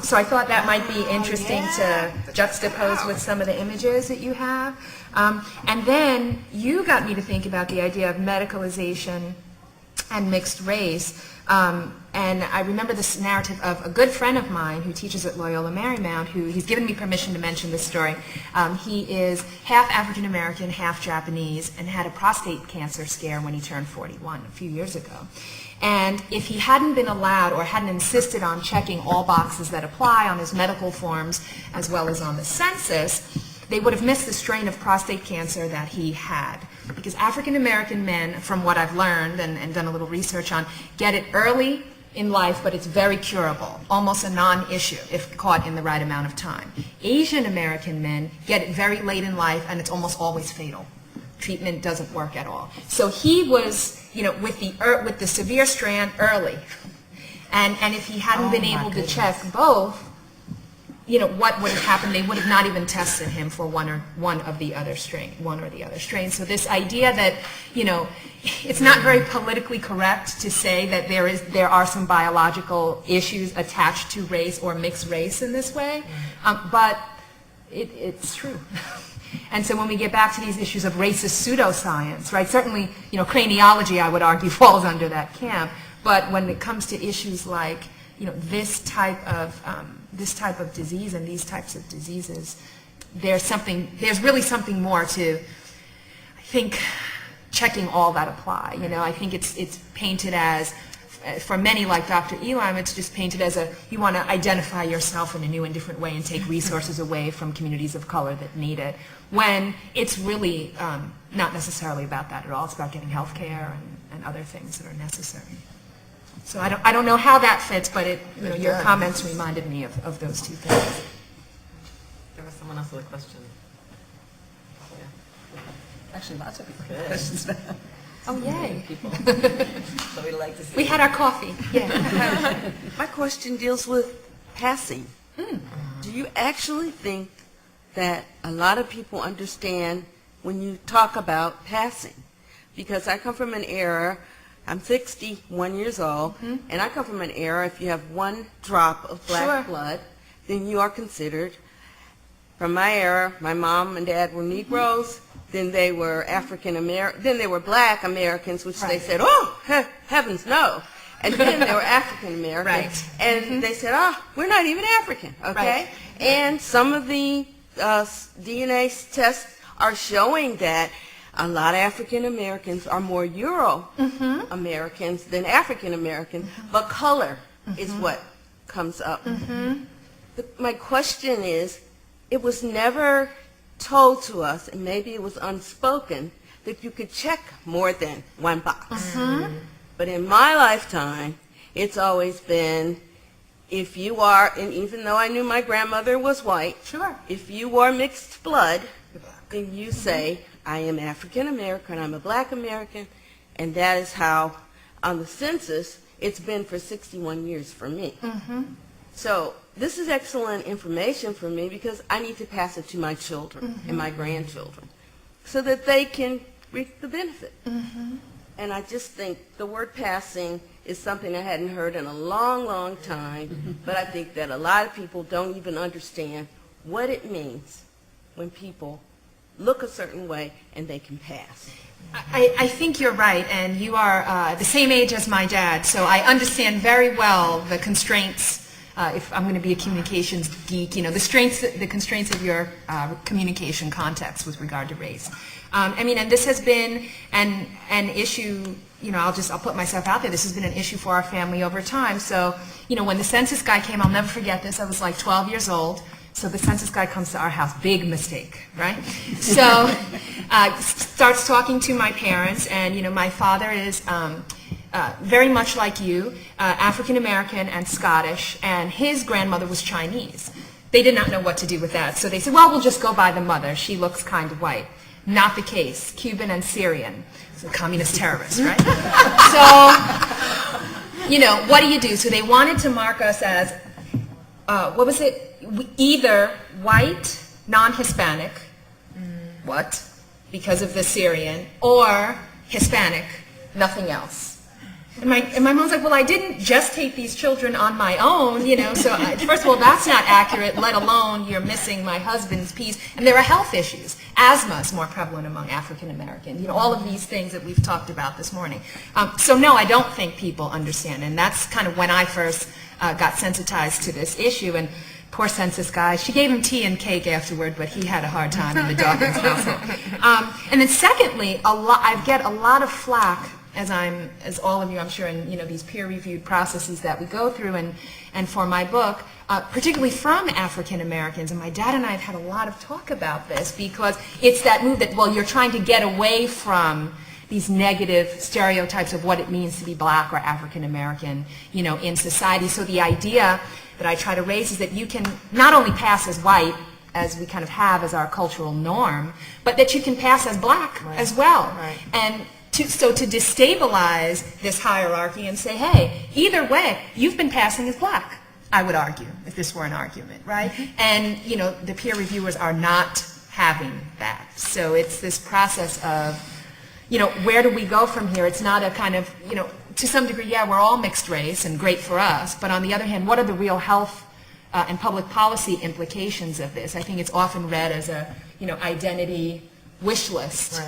So I thought that might be interesting to juxtapose with some of the images that you have. And then you got me to think about the idea of medicalization and mixed race. And I remember this narrative of a good friend of mine who teaches at Loyola Marymount, who he's given me permission to mention this story. He is half African American, half Japanese, and had a prostate cancer scare when he turned 41 a few years ago. And if he hadn't been allowed or hadn't insisted on checking all boxes that apply on his medical forms as well as on the census, they would have missed the strain of prostate cancer that he had. Because African American men, from what I've learned and done a little research on, get it early in life, but it's very curable, almost a non-issue if caught in the right amount of time. Asian American men get it very late in life, and it's almost always fatal. Treatment doesn't work at all. So he was, with the severe strand early, and if he hadn't been able to check both, what would have happened? They would have not even tested him for one or the other strain. So this idea that, it's not very politically correct to say that there are some biological issues attached to race or mixed race in this way, but it's true. And so when we get back to these issues of racist pseudoscience, right? Certainly, craniology, I would argue, falls under that camp. But when it comes to issues like, this type of disease and these types of diseases, there's really something more to, I think, checking all that apply. I think it's painted as, for many like Dr. Elam, it's just painted as you want to identify yourself in a new and different way and take resources away from communities of color that need it, when it's really not necessarily about that at all. It's about getting health care and other things that are necessary. So I don't know how that fits, but your comments reminded me of those two things. There was someone else with a question. Actually, lots of questions. Oh, yay. People. So we'd like to see. We had our coffee. Yeah. My question deals with passing. Do you actually think that a lot of people understand when you talk about passing? Because I come from an era I'm 61 years old, and I come from an era, if you have one drop of black blood, then you are considered, from my era, my mom and dad were Negroes, then they were African American, then they were black Americans, which they said, oh, heavens no. And then they were African Americans, and they said, oh, we're not even African, okay? And some of the DNA tests are showing that a lot of African Americans are more Euro Americans than African Americans, but color is what comes up. My question is, it was never told to us, and maybe it was unspoken, that you could check more than one box. But in my lifetime, it's always been, if you are, and even though I knew my grandmother was white, if you are mixed blood, then you say, I am African American, I'm a black American, and that is how, on the census, it's been for 61 years for me. So this is excellent information for me because I need to pass it to my children and my grandchildren so that they can reap the benefit. And I just think the word passing is something I hadn't heard in a long, long time, but I think that a lot of people don't even understand what it means when people look a certain way and they can pass. I think you're right, and you are the same age as my dad, so I understand very well the constraints. If I'm going to be a communications geek, you know, the constraints of your communication context with regard to race. I mean, and this has been an issue, you know, I'll put myself out there. This has been an issue for our family over time. So, you know, when the census guy came, I'll never forget this. I was like 12 years old. So the census guy comes to our house, big mistake, right? So starts talking to my parents, and, you know, my father is very much like you, African American and Scottish, and his grandmother was Chinese. They did not know what to do with that, so they said, well, we'll just go by the mother. She looks kind of white. Not the case. Cuban and Syrian. So communist terrorists, right? So, you know, what do? So they wanted to mark us as, what was it? Either white, non-Hispanic, what? Because of the Syrian, or Hispanic, nothing else. And my mom's like, well, I didn't gestate these children on my own, you know, so first of all, that's not accurate, let alone you're missing my husband's piece. And there are health issues. Asthma is more prevalent among African Americans, you know, all of these things that we've talked about this morning. So no, I don't think people understand, and that's kind of when I first got sensitized to this issue. And poor census guy, she gave him tea and cake afterward, but he had a hard time in the Dawkins household. And then secondly, I get a lot of flack, as all of you, I'm sure, in, you know, these peer-reviewed processes that we go through, and for my book, particularly from African Americans. And my dad and I have had a lot of talk about this because it's that move that, well, you're trying to get away from these negative stereotypes of what it means to be black or African American, you know, in society. So the idea that I try to raise is that you can not only pass as white, as we kind of have as our cultural norm, but that you can pass as black as well. And so to destabilize this hierarchy and say, hey, either way, you've been passing as black, I would argue, if this were an argument, right? And, you know, the peer reviewers are not having that. So it's this process of, you know, where do we go from here? It's not a kind of, you know, to some degree, yeah, we're all mixed race and great for us, but on the other hand, what are the real health and public policy implications of this? I think it's often read as a, you know, identity wish list.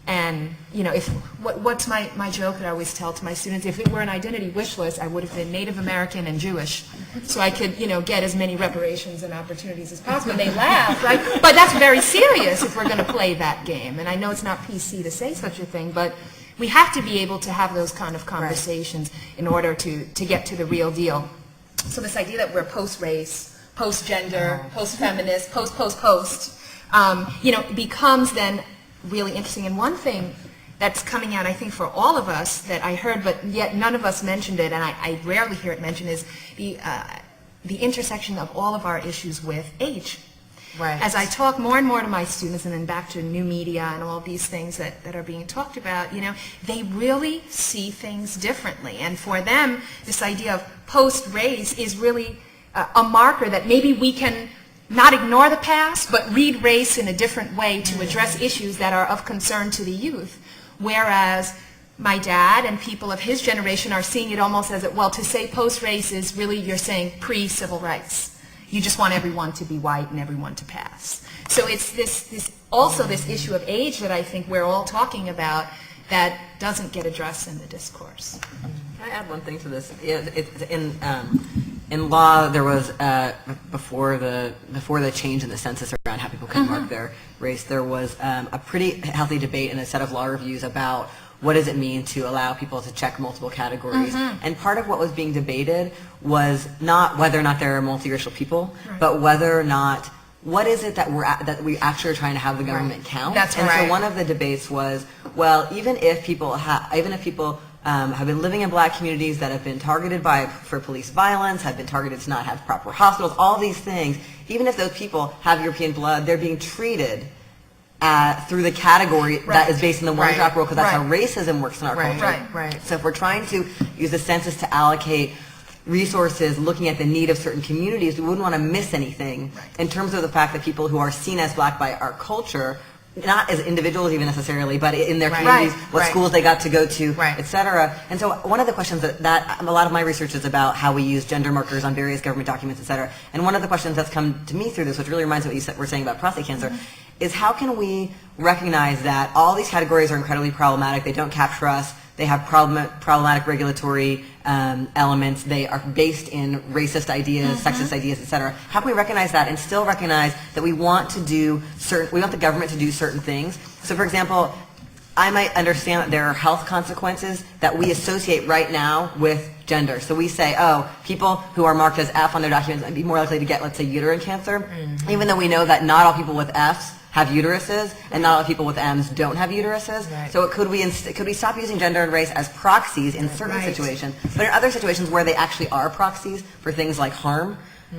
And, you know, what's my joke that I always tell to my students? If it were an identity wish list, I would have been Native American and Jewish, so I could, you know, get as many reparations and opportunities as possible. And they laugh, right? But that's very serious if we're going to play that game. And I know it's not PC to say such a thing, but we have to be able to have those kind of conversations in order to get to the real deal. So this idea that we're post-race, post-gender, post-feminist, post, you know, becomes then really interesting. And one thing that's coming out, I think, for all of us that I heard, but yet none of us mentioned it, and I rarely hear it mentioned, is the intersection of all of our issues with age. As I talk more and more to my students, and then back to new media and all these things that are being talked about, you know, they really see things differently. And for them, this idea of post-race is really a marker that maybe we can not ignore the past, but read race in a different way to address issues that are of concern to the youth. Whereas my dad and people of his generation are seeing it almost as, well, to say post-race is really, you're saying pre-civil rights. You just want everyone to be white and everyone to pass. So it's this issue of age that I think we're all talking about that doesn't get addressed in the discourse. Can I add one thing to this? In law, there was before the change in the census around how people could mark their race, there was a pretty healthy debate in a set of law reviews about what does it mean to allow people to check multiple categories. And part of what was being debated was not whether or not there are multiracial people, but whether or not what is it that we actually are trying to have the government count. That's and right. So one of the debates was, well, even if people have been living in black communities that have been targeted for police violence, have been targeted to not have proper hospitals, all these things, even if those people have European blood, they're being treated through the category that is based on the one-drop rule, because that's how racism works in our culture. So if we're trying to use the census to allocate resources looking at the need of certain communities, we wouldn't want to miss anything in terms of the fact that people who are seen as black by our culture, not as individuals even necessarily, but in their communities, what schools they got to go to, et cetera. And so one of the questions that a lot of my research is about how we use gender markers on various government documents, et cetera. And one of the questions that's come to me through this, which really reminds me of what you were saying about prostate cancer, is how can we recognize that all these categories are incredibly problematic, they don't capture us, they have problematic regulatory elements, they are based in racist ideas, sexist ideas, et cetera. How can we recognize that and still recognize that we want the government to do certain things? So for example, I might understand that there are health consequences that we associate right now with gender. So we say, oh, people who are marked as F on their documents might be more likely to get, let's say, uterine cancer, even though we know that not all people with Fs have uteruses, and not all people with M's don't have uteruses. So could we stop using gender and race as proxies in certain situations, but in other situations where they actually are proxies for things like harm,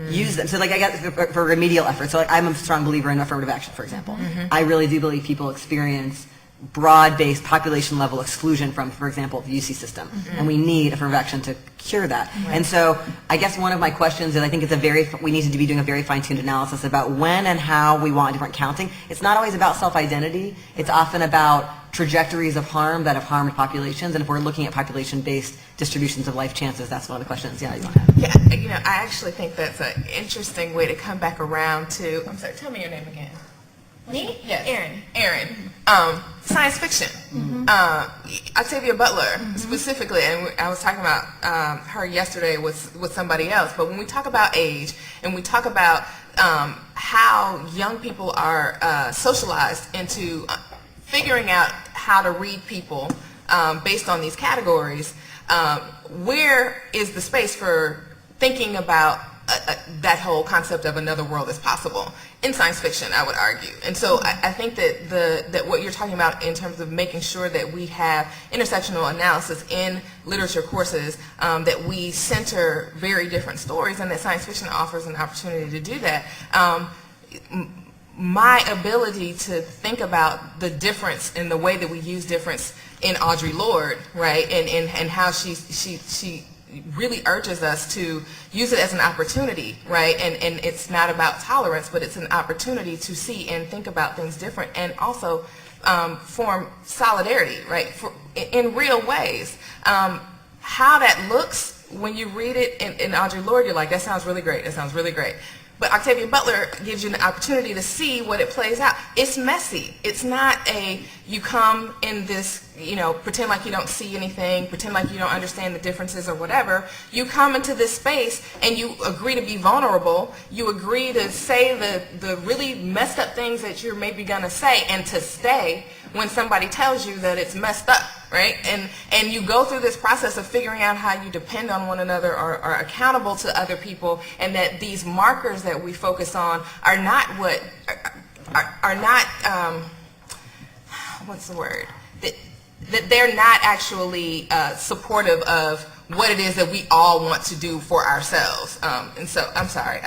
use them. So like I got for remedial efforts. So like I'm a strong believer in affirmative action, for example. I really do believe people experience broad-based population-level exclusion from, for example, the UC system, and we need affirmative action to cure that. And so I guess one of my questions is I think we need to be doing a very fine-tuned analysis about when and how we want different counting. It's not always about self-identity. It's often about trajectories of harm that have harmed populations, and if we're looking at population-based distributions of life chances, that's one of the questions. Yeah, you want to have. Yeah, I actually think that's an interesting way to come back around to, I'm sorry, tell me your name again. Me? Yes. Erin. Science fiction. Octavia Butler, specifically, and I was talking about her yesterday with somebody else, but when we talk about age and we talk about how young people are socialized into figuring out how to read people based on these categories, where is the space for thinking about that whole concept of another world is possible in science fiction, I would argue. And so I think that that what you're talking about in terms of making sure that we have intersectional analysis in literature courses, that we center very different stories, and that science fiction offers an opportunity to do that. My ability to think about the difference in the way that we use difference in Audre Lorde, right, and how she really urges us to use it as an opportunity, right? And it's not about tolerance, but it's an opportunity to see and think about things different, and also form solidarity, right? In real ways. How that looks when you read it in Audre Lorde, you're like, that sounds really great. That sounds really great. But Octavia Butler gives you an opportunity to see what it plays out. It's messy. It's not you come in this, pretend like you don't see anything, pretend like you don't understand the differences or whatever. You come into this space and you agree to be vulnerable. You agree to say the really messed up things that you're maybe going to say, and to stay when somebody tells you that it's messed up, right? And you go through this process of figuring out how you depend on one another or are accountable to other people, and that these markers that we focus on are not what's the word? That they're not actually supportive of what it is that we all want to do for ourselves. And so, I'm sorry,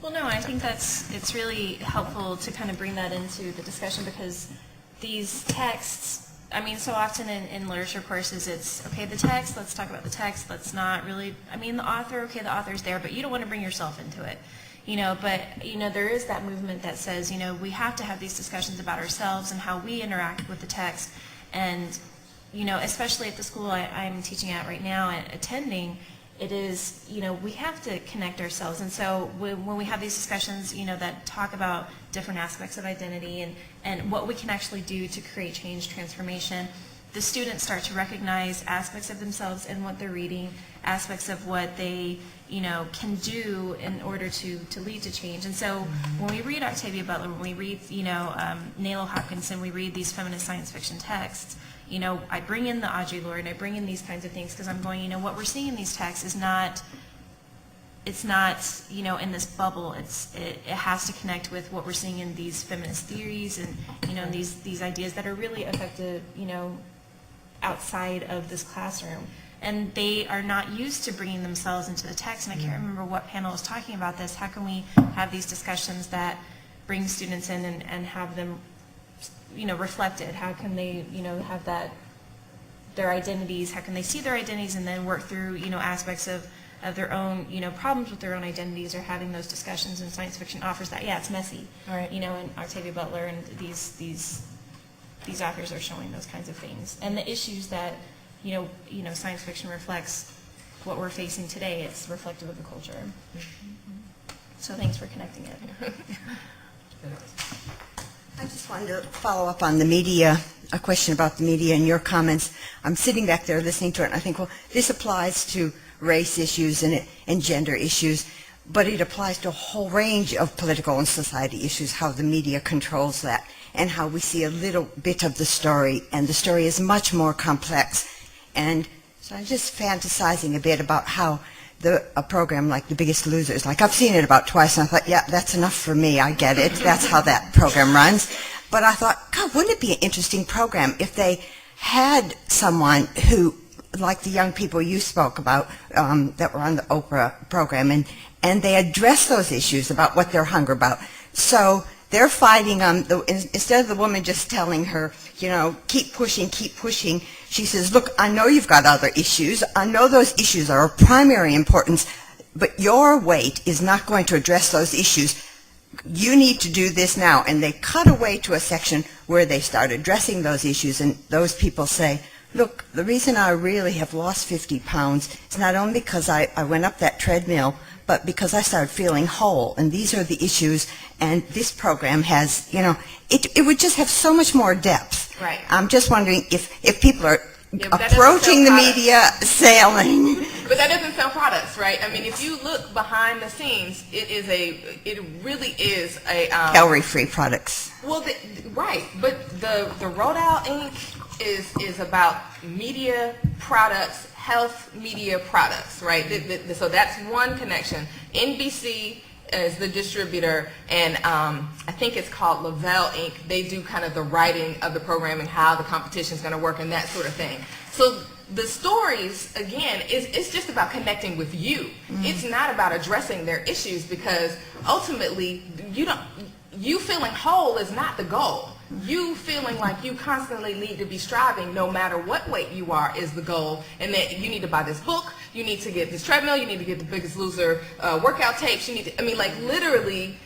Well, no, I think it's really helpful to kind of bring that into the discussion, because these texts, so often in literature courses, it's, okay, the text, let's talk about the text, let's not really, the author, the author's there, but you don't want to bring yourself into it. But there is that movement that says, we have to have these discussions about ourselves and how we interact with the text. And, especially at the school I'm teaching at right now and attending, it is, we have to connect ourselves. And so when we have these discussions, that talk about different aspects of identity and what we can actually do to create change, transformation, the students start to recognize aspects of themselves in what they're reading, aspects of what they, can do in order to lead to change. And so when we read Octavia Butler, when we read, Nalo Hopkinson, we read these feminist science fiction texts, I bring in the Audre Lorde and I bring in these kinds of things because I'm going, what we're seeing in these texts is not, it's not, in this bubble. It has to connect with what we're seeing in these feminist theories and, these ideas that are really effective, outside of this classroom. And they are not used to bringing themselves into the text. And I can't remember what panel was talking about this. How can we have these discussions that bring students in and have them reflected? How can they, have that, their identities, how can they see their identities and then work through, aspects of their own, problems with their own identities, or having those discussions. And science fiction offers that. Yeah, it's messy, right. And Octavia Butler and these authors are showing those kinds of things. And the issues that, science fiction reflects what we're facing today. It's reflective of the culture. So thanks for connecting it. I just wanted to follow up on the media, a question about the media and your comments. I'm sitting back there listening to it, and I think, well, this applies to race issues and gender issues, but it applies to a whole range of political and society issues, how the media controls that, and how we see a little bit of the story, and the story is much more complex. And so I'm just fantasizing a bit about how a program like The Biggest Losers, like I've seen it about twice, and I thought, yeah, that's enough for me, I get it, that's how that program runs. But I thought, God, wouldn't it be an interesting program if they had someone who, like the young people you spoke about that were on the Oprah program, and they address those issues about what they're hungry about. So they're fighting instead of the woman just telling her, keep pushing, she says, look, I know you've got other issues. I know those issues are of primary importance, but your weight is not going to address those issues. You need to do this now. And they cut away to a section where they start addressing those issues, and those people say, look, the reason I really have lost 50 pounds is not only because I went up that treadmill, but because I started feeling whole, and these are the issues, and this program has, it would just have so much more depth. Right. I'm just wondering if people are approaching the media sailing. But that doesn't sell products, right? I mean, if you look behind the scenes, it really is a calorie-free products. Well, right, but the Rodale Inc. is about media products, health media products, right? So that's one connection. NBC is the distributor, and I think it's called Lavelle Inc. They do kind of the writing of the programming, how the competition is going to work, and that sort of thing. So the stories, again, it's just about connecting with you. It's not about addressing their issues, because ultimately you feeling whole is not the goal. You feeling like you constantly need to be striving no matter what weight you are is the goal, and that you need to buy this book, you need to get this treadmill, you need to get The Biggest Loser workout tapes, you need to, like literally,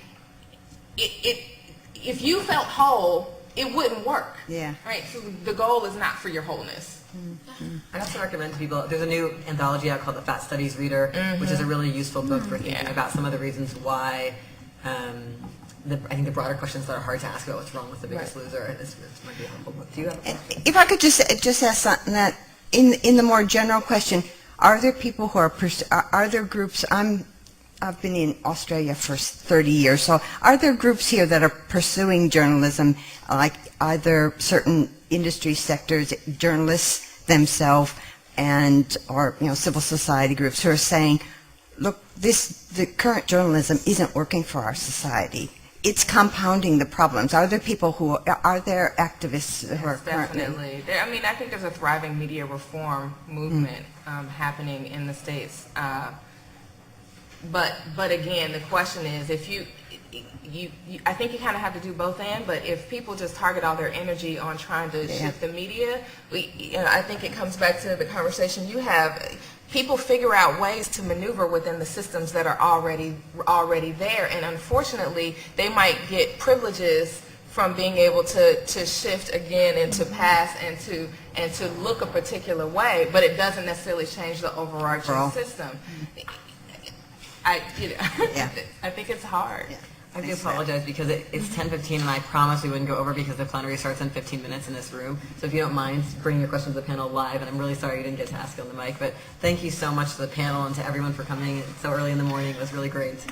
if you felt whole, it wouldn't work. Yeah. Right? So the goal is not for your wholeness. I also recommend to people, there's a new anthology out called The Fat Studies Reader, which is a really useful book for thinking about some of the reasons why I think the broader questions that are hard to ask about what's wrong with The Biggest Loser. This might be a helpful book. Do you have a question? If I could just ask something that, in the more general question, are there people who are there groups, I've been in Australia for 30 years, so are there groups here that are pursuing journalism, like either certain industry sectors, journalists themselves, or civil society groups who are saying, look, the current journalism isn't working for our society. It's compounding the problems. Are there people are there activists who are definitely? I mean, I think there's a thriving media reform movement happening in the States. But again, the question is, if I think you kind of have to do both and, but if people just target all their energy on trying to shift the media, I think it comes back to the conversation you have. People figure out ways to maneuver within the systems that are already there, and unfortunately, they might get privileges from being able to shift again and to pass and to look a particular way, but it doesn't necessarily change the overarching system. I think it's hard. I do apologize because it's 10:15 and I promised we wouldn't go over because the plenary starts in 15 minutes in this room. So if you don't mind bringing your questions to the panel live, and I'm really sorry you didn't get to ask on the mic, but thank you so much to the panel and to everyone for coming so early in the morning. It was really great.